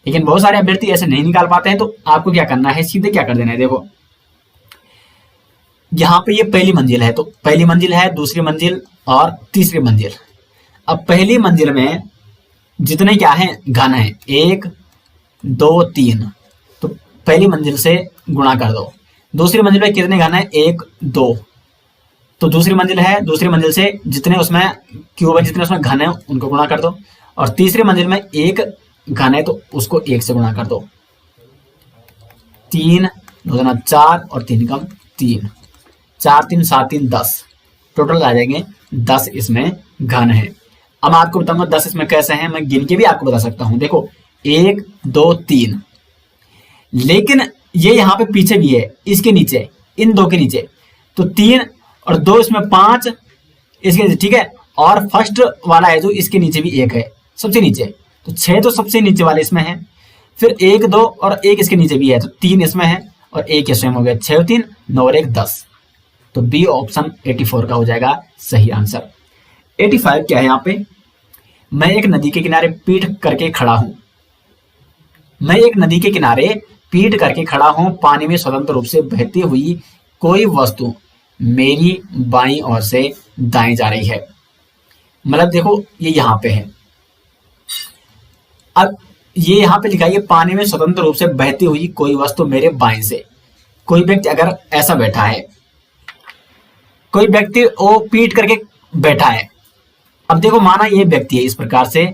लेकिन बहुत सारे अभ्यर्थी ऐसे नहीं निकाल पाते हैं। तो आपको क्या करना है, सीधे क्या कर देना है, देखो यहाँ पे ये पहली मंजिल है, तो पहली मंजिल है, दूसरी मंजिल और तीसरी मंजिल। अब पहली मंजिल में जितने क्या है, घन है, 1 2 3, तो पहली मंजिल से गुणा कर दो। दूसरी मंजिल में कितने घन है, 1 2, तो दूसरी मंजिल है, दूसरी मंजिल से जितने उसमें क्यूब है, जितने उसमें घन है उनको गुणा कर दो। और तीसरी मंजिल में 1 घन है तो उसको 1 से गुणा कर दो। 3 2 दूना 4 और 3 कम 3, 4 3 7 3 10, टोटल आ जाएंगे 10 इसमें घन है। अब मैं आपको बताऊंगा 10 इसमें कैसे हैं, मैं गिन के भी आपको बता सकता हूं। देखो 1 2 3, लेकिन ये यहाँ पे पीछे भी है, इसके नीचे, इन दो के नीचे, तो 3 और 2 इसमें 5 इसके नीचे। ठीक है, और फर्स्ट वाला है जो इसके नीचे भी 1 है, सबसे नीचे, तो 6 तो सबसे नीचे वाले इसमें है। फिर 1 2 और 1 इसके नीचे भी है, तो 3 इसमें है और 1 ये स्वयं हो गया, 6 3 9 और 1 10। तो बी ऑप्शन 84 का हो जाएगा सही आंसर। 85 क्या है यहाँ पे, मैं एक नदी के किनारे पीठ करके खड़ा हूं। मैं एक नदी के किनारे पीट करके खड़ा हूं, पानी में स्वतंत्र रूप से बहती हुई कोई वस्तु मेरी बाईं ओर से दाएं जा रही है। मतलब देखो ये यहां पे है, अब ये यहां पे लिखा है पानी में स्वतंत्र रूप से बहती हुई कोई वस्तु मेरे बाएं से। कोई व्यक्ति अगर ऐसा बैठा है, कोई व्यक्ति वो पीट करके बैठा है, अब देखो माना ये व्यक्ति है इस प्रकार से,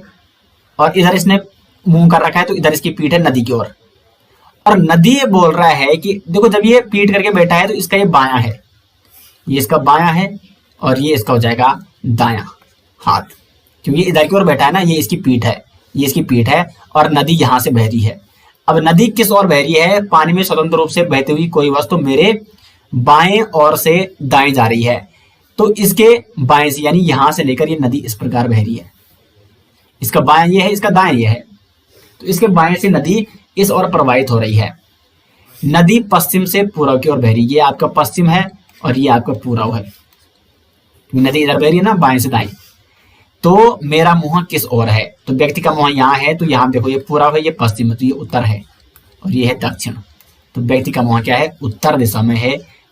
और इधर इसने मुंह कर रखा है, तो इधर इसकी पीठ है नदी की ओर, और नदी ये बोल रहा है कि देखो जब ये पीट करके बैठा है तो इसका ये बायां है, ये इसका बायां है, और ये इसका हो जाएगा दायां हाथ, क्योंकि इधर की ओर बैठा है ना, ये इसकी पीठ है, ये इसकी पीठ है, और नदी यहां से बह रही है। अब नदी किस ओर बह रही है? पानी में स्वतंत्र रूप से बहती हुई कोई वस्तु मेरे बाएं ओर से दाएं जा रही है, तो इसके बाएं से यानी यहां से लेकर ये नदी इस प्रकार बह रही है, इसका बायां ये है, इसका दायां ये है, तो इसके बाएं से नदी इस ओर प्रवाहित हो रही है। नदी पश्चिम से पूर्व की ओर बह रही है, ये आपका पश्चिम है और ये आपका पूर्व है, नदी इधर बह रही है ना बाएं से दाएं। तो मेरा मुंह किस ओर है? तो व्यक्ति का मुंह यहाँ है, तो यहाँ देखो ये पूर्व है, ये पश्चिम है, तो ये उत्तर है, और ये है दक्षिण। तो व्यक्ति का मुंह क्या है? उत्तर दिशा में है।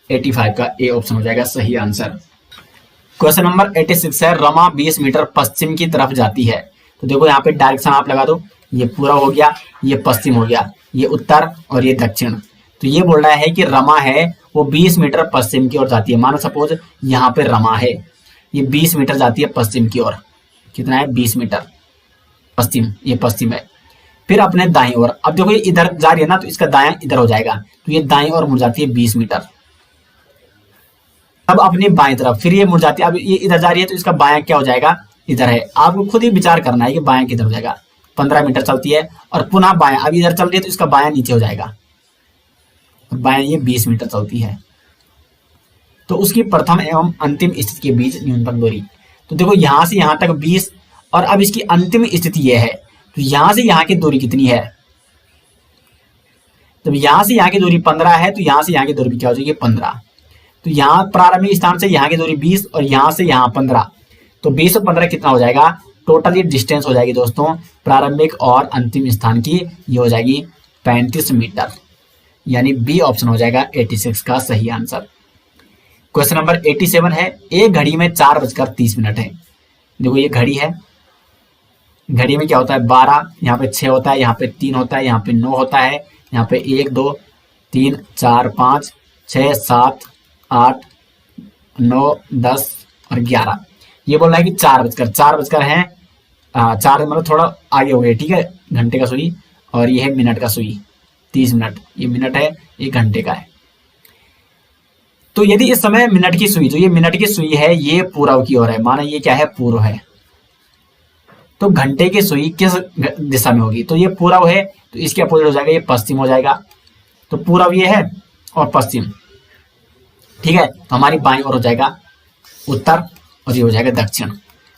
85 का ए ऑप्शन हो जाएगा सही आंसर। क्वेश्चन नंबर 86 है, रमा 20 मीटर पश्चिम की तरफ जाती है। तो देखो यहाँ पे डायरेक्शन आप लगा दो, ये पूर्व हो गया, ये पश्चिम हो गया, ये उत्तर और ये दक्षिण। तो ये बोल रहा है कि रमा है वो 20 मीटर पश्चिम की ओर जाती है। मानो सपोज यहाँ पे रमा है, ये 20 मीटर जाती है पश्चिम की ओर, कितना है? 20 मीटर पश्चिम, ये पश्चिम है। फिर अपने दाएं ओर, अब देखो ये इधर जा रही है ना, तो इसका दायां इधर हो जाएगा, तो ये दाएं ओर मुड़ जाती है 20 मीटर। अब अपने बाएं तरफ फिर ये मुड़ जाती है, अब ये इधर जा रही है, तो इसका बायां क्या हो जाएगा? इधर है। आपको खुद ही विचार करना है कि बायां किधर हो जाएगा। 15 मीटर चलती है और पुनः बायां, अब इधर चल रही है, तो इसका बायां नीचे हो जाएगा, और बायां ये 20 मीटर चलती है। तो उसकी प्रथम एवं अंतिम स्थिति के बीच न्यूनतम दूरी, तो देखो यहां से यहां तक 20, और अब इसकी अंतिम स्थिति यह है, तो यहां से यहां की दूरी कितनी है? तो यहां से यहां की दूरी 15 है, तो यहां से यहां की दूरी क्या हो जाएगी? 15। तो यहाँ प्रारंभिक स्थान से यहाँ की दूरी 20 और यहाँ से यहाँ 15, तो 20 और 15 कितना हो जाएगा? टोटल ये डिस्टेंस हो जाएगी दोस्तों प्रारंभिक और अंतिम स्थान की, ये हो जाएगी 35 मीटर, यानी बी ऑप्शन हो जाएगा 86 का सही आंसर। क्वेश्चन नंबर 87 है, एक घड़ी में 4:30 है। देखो ये घड़ी है, घड़ी में क्या होता है? 12, यहाँ पे 6 होता है, यहाँ पे 3 होता है, यहाँ पे 9 होता है, यहाँ पे 1 2 3 4 5 6 7 8 9 10 और 11। ये बोल रहा है कि 4 बजकर है, 4 मतलब थोड़ा आगे हो गए, ठीक है, घंटे का सुई, और ये है मिनट का सुई, 30 मिनट, ये मिनट है, ये घंटे का है। तो यदि इस समय मिनट की सुई, जो ये मिनट की सुई है, ये पूर्व की ओर है, माना ये क्या है? पूर्व है, तो घंटे की सुई किस दिशा में होगी? तो ये पूर्व है, तो इसके अपोजिट हो जाएगा, ये पश्चिम हो जाएगा। तो पूर्व ये है और पश्चिम, ठीक है, तो हमारी बाईं ओर हो जाएगा उत्तर, और ये हो जाएगा दक्षिण।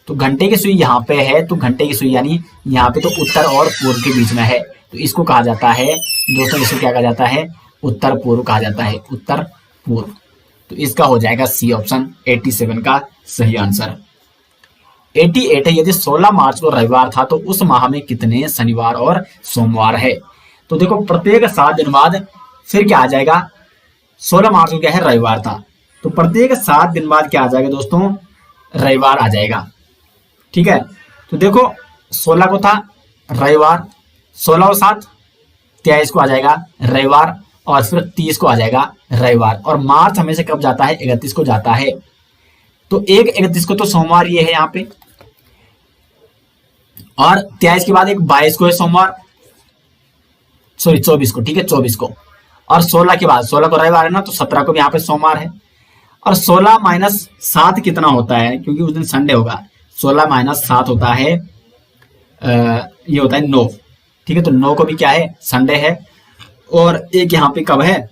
तो घंटे की सुई यहाँ पे है, तो घंटे की सुई यानी यहाँ पे तो उत्तर और पूर्व के बीच में है, तो इसको कहा जाता है दोस्तों, इसको क्या कहा जाता है? उत्तर पूर्व कहा जाता है, उत्तर पूर्व। तो इसका हो जाएगा सी ऑप्शन 87 का सही आंसर। 88 है, यदि 16 मार्च को रविवार था तो उस माह में कितने शनिवार और सोमवार है? तो देखो प्रत्येक 7 दिन बाद फिर क्या आ जाएगा? 16 मार्च को क्या है? रविवार था, तो प्रत्येक 7 दिन बाद क्या आ जाएगा दोस्तों? रविवार आ जाएगा, ठीक है। तो देखो 16 को था रविवार, 16 और 7 23 को आ जाएगा रविवार, और फिर 30 को आ जाएगा रविवार। और मार्च हमेशा कब जाता है? 31 को जाता है, तो 31 को तो सोमवार ये है यहाँ पे, और 23 के बाद एक 22 को है सोमवार, सॉरी 24 को, ठीक है 24 को, और 16 के बाद 16 को रविवार है ना, तो 17 को भी यहाँ पे सोमवार है। और 16 माइनस 7 कितना होता है? क्योंकि उस दिन संडे होगा, 16 माइनस 7 होता है ये होता है 9, ठीक है, तो 9 को भी क्या है? संडे है। और एक यहाँ पे कब है?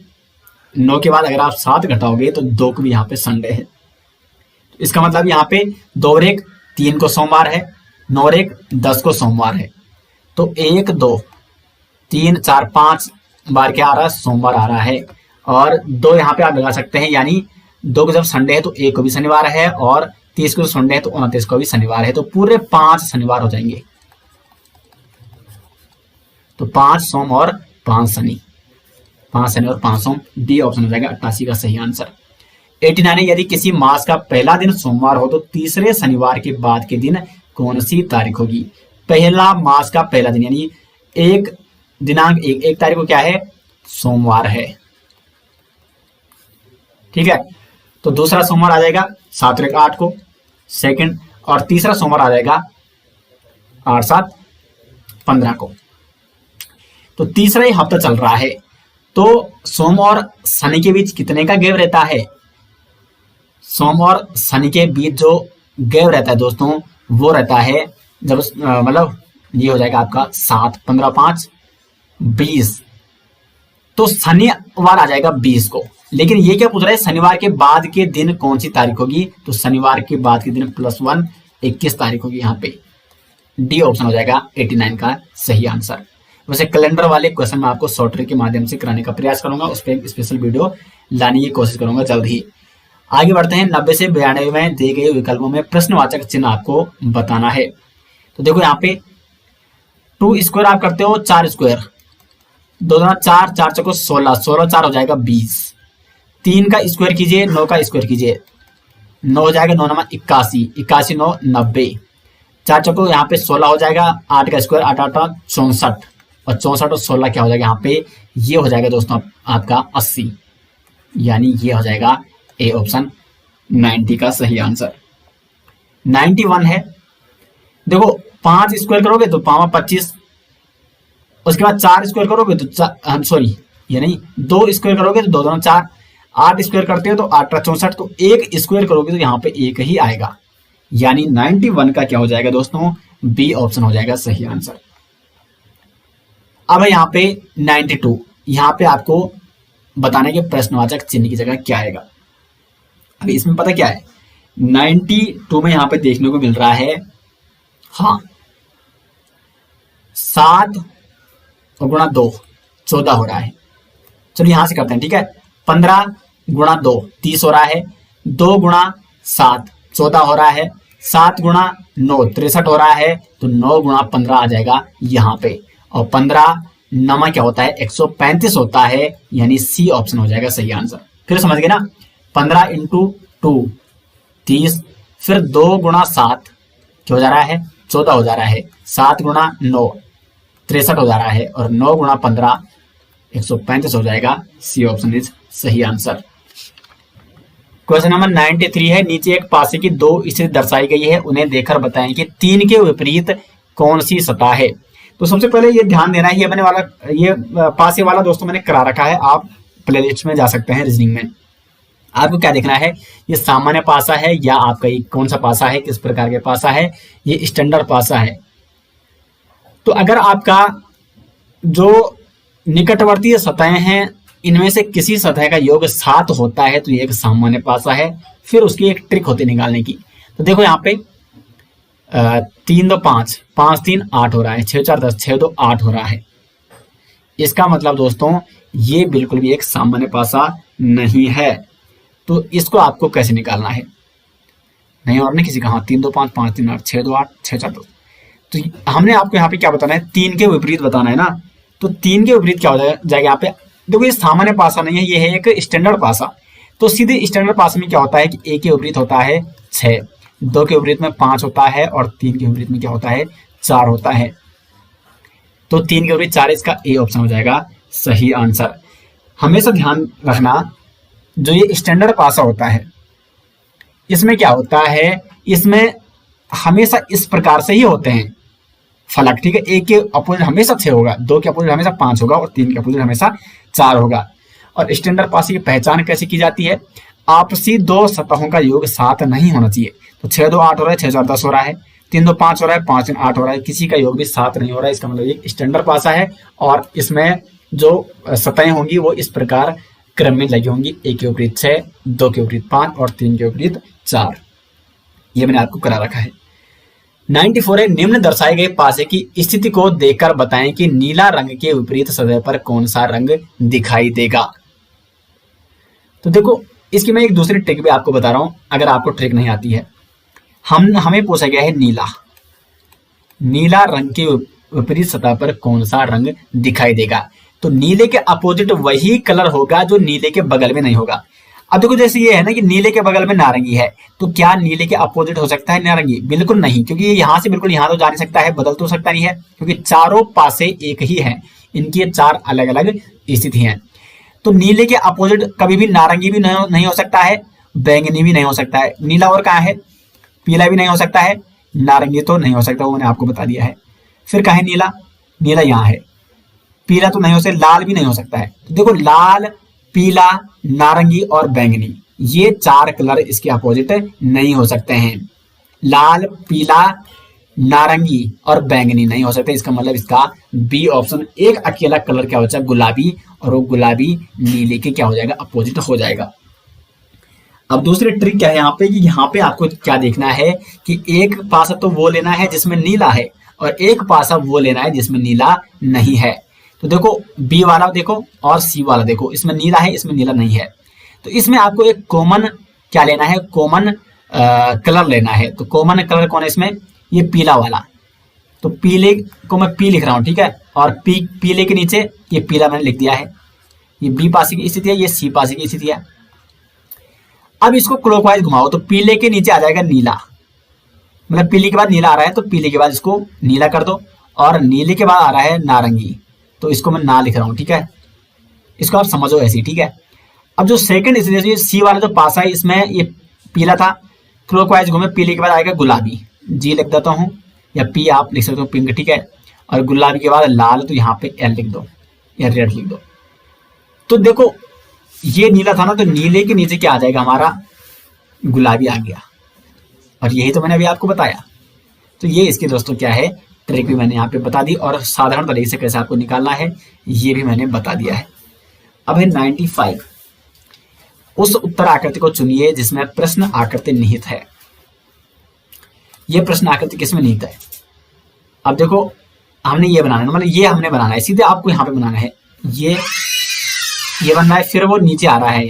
9 के बाद अगर आप 7 घटाओगे तो 2 को भी यहाँ पे संडे है। तो इसका मतलब यहाँ पे 2 और 1 3 को सोमवार है, 9 और 1 10 को सोमवार है। तो 1 2 3 4 5 बार क्या आ रहा है? सोमवार आ रहा है। और 2 यहाँ पे आप लगा सकते हैं, यानी 2 को जब संडे है तो 1 को भी शनिवार है, और 30 को संडे है तो 29 को भी शनिवार है, तो पूरे 5 शनिवार हो जाएंगे। तो 5 सोम और 5 शनि, 5 शनि और 5 सोम, डी ऑप्शन हो जाएगा 88 का सही आंसर। 89 है, यदि किसी मास का पहला दिन सोमवार हो तो तीसरे शनिवार के बाद के दिन कौन सी तारीख होगी। पहला मास का पहला दिन यानी एक दिनांक एक तारीख को क्या है, सोमवार है। ठीक है, तो दूसरा सोमवार आ जाएगा 7 और 1 8 को सेकंड, और तीसरा सोमवार आ जाएगा 8 7 15 को। तो तीसरा ही हफ्ता चल रहा है, तो सोम और शनि के बीच कितने का गैप रहता है। सोम और शनि के बीच जो गैप रहता है दोस्तों वो रहता है, जब मतलब ये हो जाएगा आपका 7 15 5 20, तो शनिवार आ जाएगा 20 को। लेकिन ये क्या पूछ रहा है, शनिवार के बाद के दिन कौन सी तारीख होगी, तो शनिवार के बाद के दिन +1 21 तारीख होगी। यहाँ पे डी ऑप्शन हो जाएगा 89 का सही आंसर। वैसे कैलेंडर वाले क्वेश्चन मैं आपको शॉर्ट ट्रिक के माध्यम से कराने का प्रयास करूंगा, उस पर स्पेशल वीडियो लाने की कोशिश करूंगा जल्द ही। आगे बढ़ते हैं, 90 से 92 में दिए गए विकल्पों में प्रश्नवाचक चिन्ह आपको बताना है। तो देखो यहाँ पे 2 स्क्वायर आप करते हो 4 स्क्वायर, 2 दूना 4 4 चौको 16, 16 4 हो जाएगा 20, 3 का स्क्वायर कीजिए 9 का स्क्वायर कीजिए, 9 हो जाएगा 9 9 81, 81 9 90, 4 चौको यहाँ पे 16 हो जाएगा, 8 का स्क्वायर 8 8 64, और 64 और 16 क्या हो जाएगा यहाँ पे, ये हो जाएगा दोस्तों आपका 80, यानी ये हो जाएगा ए ऑप्शन 90 का सही आंसर। 91 है, देखो 5 स्क्वायर करोगे तो 5 25, उसके बाद 4 स्क्वायर करोगे तो सॉरी ये नहीं 2 स्क्वायर करोगे तो 2 2 4, 8 स्क्वायर करते हो तो 8 64, तो 1 स्क्वायर करोगे तो यहाँ पे 1 ही आएगा, यानी 91 का क्या हो जाएगा दोस्तों, बी ऑप्शन हो जाएगा सही आंसर। अब है यहाँ पे 92, यहाँ पे आपको बताने के प्रश्नवाचक चिन्ह की जगह क्या आएगा। अभी इसमें पता क्या है, 92 में यहाँ पे देखने को मिल रहा है, हाँ 7 गुणा 2 14 हो रहा है। चलो यहां से करते हैं, ठीक है, 15 गुणा 2 30 हो रहा है, 2 गुणा 7 14 हो रहा है, 7 गुणा 9 63 हो रहा है, तो 9 गुणा 15 आ जाएगा यहाँ पे, और 15 नमा क्या होता है 135 होता है, यानी सी ऑप्शन हो जाएगा सही आंसर। फिर समझ गए ना, 15 इंटू 2 30, फिर 2 गुणा 7 क्या हो जा रहा है 14 हो जा रहा है, 7 गुणा 9 63 हो जा रहा है, और 9 गुणा 15 135 हो जाएगा, सी ऑप्शन इज सही आंसर। क्वेश्चन नंबर 93 है, नीचे एक पासे की 2 स्थिति दर्शाई गई है, उन्हें देखकर बताएं कि 3 के विपरीत कौन सी सतह है। तो सबसे पहले ये ध्यान देना है, ये मैंने वाला ये पासे वाला दोस्तों मैंने करा रखा है, आप प्लेलिस्ट में जा सकते हैं रीजनिंग में। आपको क्या देखना है, ये सामान्य पासा है या आपका कौन सा पासा है, किस प्रकार के पासा है, ये स्टैंडर्ड पासा है। तो अगर आपका जो निकटवर्तीय सतहें हैं इनमें से किसी सतह का योग 7 होता है तो ये एक सामान्य पासा है। फिर उसकी एक ट्रिक होती है निकालने की। तो देखो यहाँ पे 3 2 5 5 3 8 हो रहा है, 6 4 10 6 2 8 हो रहा है। इसका मतलब दोस्तों ये बिल्कुल भी एक सामान्य पासा नहीं है। तो इसको आपको कैसे निकालना है, नहीं और नहीं किसी का, हाँ 3 2 5 5 3 8 6 2 8 6 4 2। तो हमने आपको यहाँ पे क्या बताना है, 3 के विपरीत बताना है ना। तो 3 के विपरीत क्या हो जाएगा यहाँ पे, देखो ये सामान्य पासा नहीं है, ये है एक स्टैंडर्ड पासा। तो सीधे स्टैंडर्ड पासा में क्या होता है कि ए के विपरीत होता है 6, 2 के विपरीत में 5 होता है, और 3 के विपरीत में क्या होता है 4 होता है। तो 3 के विपरीत 4, इसका ए ऑप्शन हो जाएगा सही आंसर। हमेशा ध्यान रखना, जो ये स्टैंडर्ड पासा होता है इसमें क्या होता है, इसमें हमेशा इस प्रकार से ही होते हैं फलक, ठीक है। एक के अपोजिट हमेशा 6 होगा, 2 के अपोजिट हमेशा 5 होगा, और 3 के अपोजिट हमेशा 4 होगा। और स्टैंडर्ड पासे की पहचान कैसे की जाती है, आपसी 2 सतहों का योग 7 नहीं होना चाहिए। तो 6 2 8 हो रहा है, 6 4 10 हो रहा है, 3 2 5 हो रहा है, 5 3 8 हो रहा है, किसी का योग भी 7 नहीं हो रहा है। इसका मतलब ये स्टैंडर्ड पासा है, और इसमें जो सतहें होंगी वो इस प्रकार क्रम में लगी होंगी, एक के विपरीत 6, 2 के विपरीत 5 और 3 के विपरीत 4। ये मैंने आपको करा रखा है। 94 है, निम्न दर्शाए गए पासे की स्थिति को देखकर बताएं कि नीला रंग के विपरीत सतह पर कौन सा रंग दिखाई देगा। तो देखो इसकी मैं एक दूसरी ट्रिक भी आपको बता रहा हूं, अगर आपको ट्रिक नहीं आती है। हमें पूछा गया है नीला रंग के विपरीत सतह पर कौन सा रंग दिखाई देगा। तो नीले के अपोजिट वही कलर होगा जो नीले के बगल में नहीं होगा। अब देखो जैसे ये है ना कि नीले के बगल में नारंगी है, तो क्या नीले के अपोजिट हो सकता है नारंगी? बिल्कुल नहीं, क्योंकि ये यहाँ से बिल्कुल यहाँ तो जा नहीं सकता है, बदल तो सकता नहीं है, क्योंकि चारों पासे एक ही है, इनकी ये चार अलग अलग स्थिति हैं। तो नीले के अपोजिट कभी भी नारंगी भी नहीं हो सकता है, बैंगनी भी नहीं हो सकता है, नीला और कहाँ है, पीला भी नहीं हो सकता है, नारंगी तो नहीं हो सकता, वो मैंने आपको बता दिया है। फिर कहाँ है नीला? नीला यहाँ है। पीला तो नहीं हो सकता, लाल भी नहीं हो सकता है। तो देखो लाल, पीला, नारंगी और बैंगनी, ये चार कलर इसके अपोजिट नहीं हो सकते हैं। लाल, पीला, नारंगी और बैंगनी नहीं हो सकते। इसका मतलब इसका बी ऑप्शन एक अकेला कलर क्या हो जाएगा? गुलाबी, और वो गुलाबी नीले के क्या हो जाएगा? अपोजिट हो जाएगा। अब दूसरी ट्रिक क्या है यहाँ पे कि यहाँ पे आपको क्या देखना है कि एक पासा तो वो लेना है जिसमें नीला है, और एक पासा वो लेना है जिसमें नीला नहीं है। तो देखो बी वाला देखो और सी वाला देखो, इसमें नीला है, इसमें नीला नहीं है। तो इसमें आपको एक कॉमन क्या लेना है? कॉमन कलर लेना है। तो कॉमन कलर कौन है इसमें? ये पीला वाला। तो पीले को मैं पी लिख रहा हूं, ठीक है, और पीले के नीचे ये पीला मैंने लिख दिया है। ये बी पासे की स्थिति है, ये सी पासे की स्थिति है। अब इसको क्लॉकवाइज घुमाओ तो पीले के नीचे आ जाएगा नीला, मतलब पीले के बाद नीला आ रहा है तो पीले के बाद इसको नीला कर दो, और नीले के बाद आ रहा है नारंगी, तो इसको मैं ना लिख रहा हूं, ठीक है, इसको आप समझो ऐसे, ठीक है। अब जो सेकंड स्थिति सी वाला जो पासा है, इसमें ये पीला था, क्लॉकवाइज घूमे, पीले के बाद आएगा गुलाबी, जी लिख देता हूं, या पी आप लिख सकते हो पिंक, ठीक है, और गुलाबी के बाद लाल, तो यहाँ पे एल लिख दो या रेड लिख दो। तो देखो ये नीला था ना, तो नीले के नीचे क्या आ जाएगा? हमारा गुलाबी आ गया, और यही तो मैंने अभी आपको बताया। तो ये इसके दोस्तों क्या है, ट्रिक भी मैंने यहाँ पे बता दी, और साधारण तरीके से कैसे आपको निकालना है ये भी मैंने बता दिया है। अब है 95, उस उत्तर आकृति को चुनिए जिसमें प्रश्न आकृति निहित है। ये प्रश्न आकृति किसमें निहित है? अब देखो हमने ये बनाना है, मतलब ये हमने बनाना है, सीधे आपको यहाँ पे बनाना है, ये बनना है, फिर वो नीचे आ रहा है,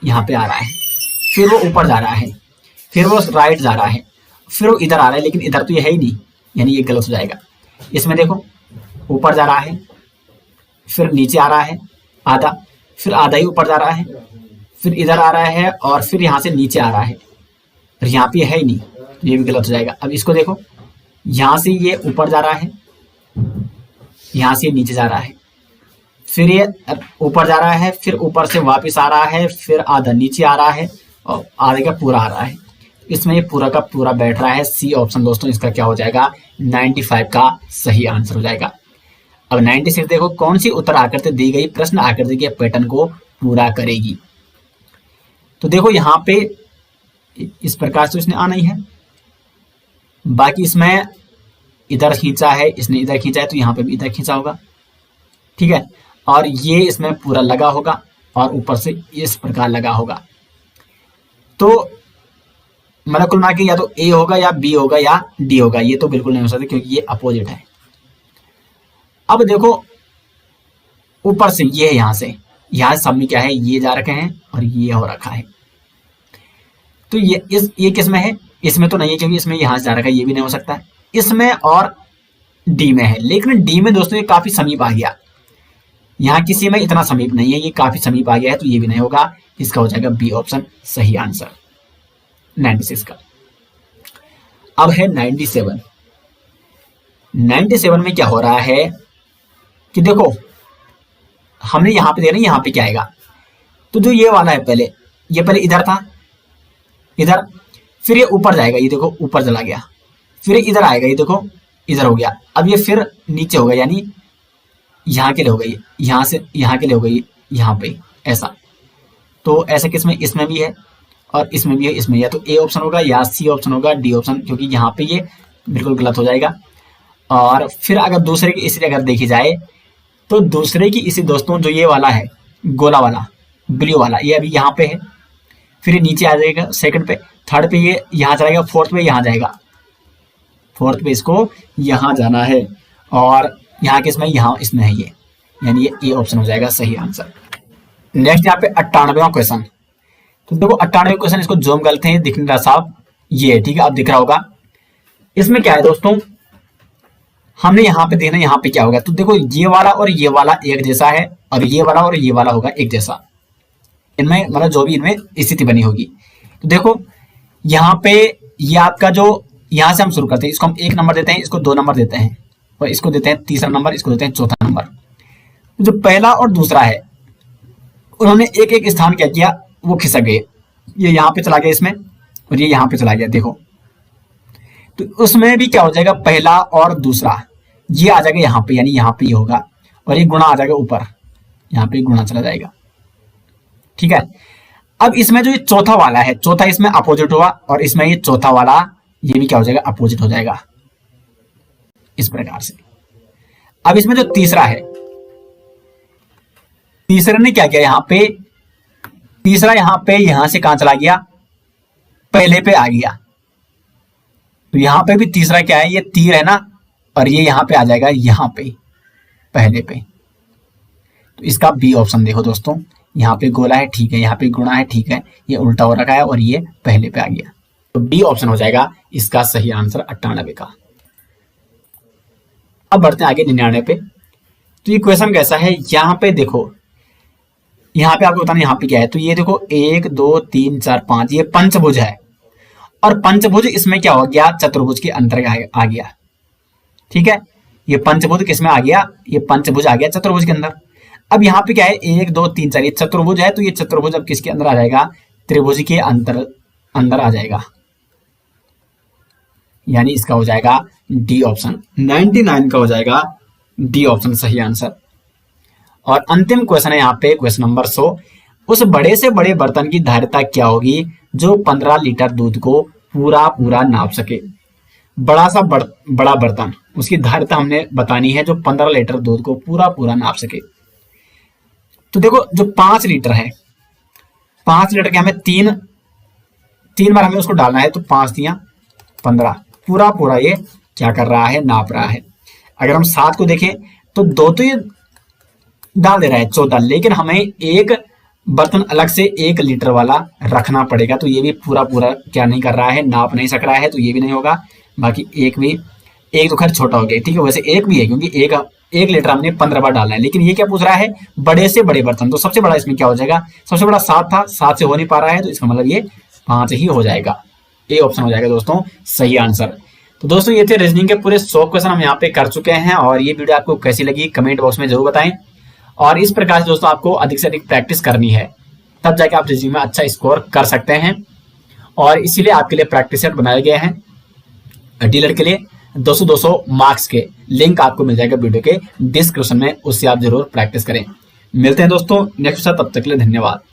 यहाँ पे आ रहा है, फिर वो ऊपर जा रहा है, फिर वो राइट जा रहा है, फिर वो इधर आ रहा है, लेकिन इधर तो ये है ही नहीं, यानी ये गलत हो जाएगा। इसमें देखो ऊपर जा रहा है, फिर नीचे आ रहा है आधा, फिर आधा ही ऊपर जा रहा है, फिर इधर आ रहा है, और फिर यहाँ से नीचे आ रहा है, और यहाँ पे है ही नहीं, ये भी गलत हो जाएगा। अब इसको देखो, यहाँ से ये ऊपर जा रहा है, यहाँ से नीचे जा रहा है, फिर ये ऊपर जा रहा है, फिर ऊपर से वापस आ रहा है, फिर आधा नीचे आ रहा है, और आधे का पूरा आ रहा है। इसमें ये पूरा का पूरा बैठ रहा है। सी ऑप्शन दोस्तों इसका क्या हो जाएगा? 95 का सही आंसर हो जाएगा। अब 96 देखो, कौन सी उत्तर आकृति दी गई प्रश्न आकृति के पैटर्न को पूरा करेगी? तो देखो यहाँ पे इस प्रकार से इसने आना ही है, बाकी इसमें इधर खींचा है, इसने इधर खींचा है, तो यहाँ पे भी इधर खींचा होगा, ठीक है, और ये इसमें पूरा लगा होगा, और ऊपर से इस प्रकार लगा होगा। तो मतलब कुल मिला के या तो ए होगा या बी होगा या डी होगा, ये तो बिल्कुल नहीं हो सकता क्योंकि ये अपोजिट है। अब देखो ऊपर से ये है, यहाँ से सब में क्या है? ये जा रखे हैं और ये हो रखा है। तो ये किस में है? इसमें तो नहीं है क्योंकि इसमें यहाँ से जा रखा है, ये भी नहीं हो सकता है। इसमें और डी में है, लेकिन डी में दोस्तों ये काफी समीप आ गया, यहाँ किसी में इतना समीप नहीं है, ये काफी समीप आ गया है, तो ये भी नहीं होगा। इसका हो जाएगा बी ऑप्शन सही आंसर 96 का। अब है 97। 97 में क्या हो रहा है कि देखो हमने यहाँ पे देखना, यहाँ पे क्या आएगा? तो जो ये वाला है पहले, ये पहले इधर था, इधर, फिर ये ऊपर जाएगा, ये देखो ऊपर चला गया, फिर इधर आएगा, ये देखो इधर हो गया, अब ये फिर नीचे होगा, यानी यहाँ के लिए हो गई, यहाँ से यहाँ के लिए हो गई, यहाँ पे ऐसा। तो ऐसा किसमें? इसमें भी है और इसमें भी है, इसमें या तो ए ऑप्शन होगा या सी ऑप्शन होगा, डी ऑप्शन, क्योंकि यहाँ पे ये बिल्कुल गलत हो जाएगा। और फिर अगर दूसरे की स्थिति अगर देखी जाए तो दूसरे की स्थिति दोस्तों जो ये वाला है, गोला वाला, ब्लू वाला, ये अभी यहाँ पे है, फिर ये नीचे आ जाएगा सेकंड पे, थर्ड पे ये यहाँ जाएगा, फोर्थ पे यहाँ जाएगा, फोर्थ पे इसको यहाँ जाना है, और यहाँ किसमें? यहाँ इसमें है ये, यानी ये ए ऑप्शन हो जाएगा सही आंसर। नेक्स्ट यहाँ पे 98वां क्वेश्चन। तो देखो 98वां क्वेश्चन, इसको जूम करते हैं, दिख नहीं रहा साहब, ये ठीक है, अब दिख रहा होगा। इसमें क्या है दोस्तों, हमने यहाँ पे देखना यहाँ पे क्या होगा। तो देखो ये वाला और ये वाला एक जैसा है और ये वाला और ये वाला होगा एक जैसा, इनमें मतलब जो भी इनमें स्थिति बनी होगी। तो देखो यहाँ पे ये आपका जो यहाँ से हम शुरू करते हैं, इसको हम 1 नंबर देते हैं, इसको 2 नंबर देते हैं और इसको देते हैं 3रा नंबर, इसको देते हैं 4था नंबर। जो पहला और दूसरा है उन्होंने एक एक स्थान क्या किया, वो खिसक गए। ये यहाँ पे चला गया इसमें और ये यहाँ पे चला गया। देखो तो उसमें भी क्या हो जाएगा, पहला और दूसरा ये आ जाएगा यहाँ पे, यानी यहाँ पे ये होगा और ये गुणा आ जाएगा ऊपर, यहाँ पे गुणा चला जाएगा। ठीक है, अब इसमें जो ये चौथा वाला है, चौथा इसमें अपोजिट हुआ और इसमें ये चौथा वाला ये भी क्या हो जाएगा, अपोजिट हो जाएगा इस प्रकार से। अब इसमें जो तीसरा है, तीसरे ने क्या किया, यहाँ पे तीसरा यहाँ पे यहां से कहां चला गया, पहले पे आ गया। तो यहां पे भी तीसरा क्या है, ये तीर है ना, और ये यहां पे आ जाएगा यहां पे पहले पे। तो इसका बी ऑप्शन देखो दोस्तों, यहाँ पे गोला है ठीक है, यहाँ पे गुणा है ठीक है, ये उल्टा हो रखा है और ये पहले पे आ गया। तो बी ऑप्शन हो जाएगा इसका सही आंसर 98 का। अब बढ़ते हैं आगे 99 पे। तो ये क्वेश्चन कैसा है, यहाँ पे देखो, यहाँ पे आपको बताना यहाँ पे क्या है। तो ये देखो 1 2 3 4 5 ये पंचभुज है और पंचभुज इसमें क्या हो गया, चतुर्भुज के अंतर आ गया। ठीक है, ये पंचभुज किसमें आ गया, ये पंचभुज आ गया चतुर्भुज के अंदर। अब यहाँ पे क्या है 1 2 3 4 ये चतुर्भुज है, तो ये चतुर्भुज अब किसके अंदर आ जाएगा, त्रिभुज के अंदर आ जाएगा, यानी इसका हो जाएगा डी ऑप्शन। 99 का हो जाएगा डी ऑप्शन सही आंसर। और अंतिम क्वेश्चन है यहाँ पे क्वेश्चन नंबर 100। उस बड़े से बड़े बर्तन की धारिता क्या होगी जो 15 लीटर दूध को पूरा नाप सके। बड़ा सा बड़ा बर्तन, उसकी धारिता हमने बतानी है जो 15 लीटर दूध को पूरा नाप सके। तो देखो जो 5 लीटर है, 5 लीटर के हमें तीन बार हमें उसको डालना है, तो 5 दिया 15, पूरा ये क्या कर रहा है, नाप रहा है। अगर हम 7 को देखें तो 2 तो ये डाल दे रहा है 14, लेकिन हमें एक बर्तन अलग से 1 लीटर वाला रखना पड़ेगा, तो ये भी पूरा क्या नहीं कर रहा है, नाप नहीं सक रहा है, तो ये भी नहीं होगा। बाकी एक तो खैर छोटा हो गया, ठीक है, वैसे एक भी है क्योंकि एक लीटर हमने 15 बार डालना है, लेकिन ये क्या पूछ रहा है, बड़े से बड़े बर्तन। तो सबसे बड़ा इसमें क्या हो जाएगा, सबसे बड़ा 7 था, 7 से हो नहीं पा रहा है, तो इसका मतलब ये 5 ही हो जाएगा। ए ऑप्शन हो जाएगा दोस्तों सही आंसर। तो दोस्तों ये थे रीजनिंग के पूरे 100 क्वेश्चन हम यहाँ पे कर चुके हैं, और ये वीडियो आपको कैसी लगी कमेंट बॉक्स में जरूर बताएं। और इस प्रकार से दोस्तों आपको अधिक से अधिक प्रैक्टिस करनी है, तब जाके आप रीजनिंग में अच्छा स्कोर कर सकते हैं। और इसीलिए आपके लिए प्रैक्टिस सेट बनाए गए हैं डीलर के लिए 200 मार्क्स के। लिंक आपको मिल जाएगा वीडियो के डिस्क्रिप्शन में, उससे आप जरूर प्रैक्टिस करें। मिलते हैं दोस्तों नेक्स्ट, तब तक के लिए धन्यवाद।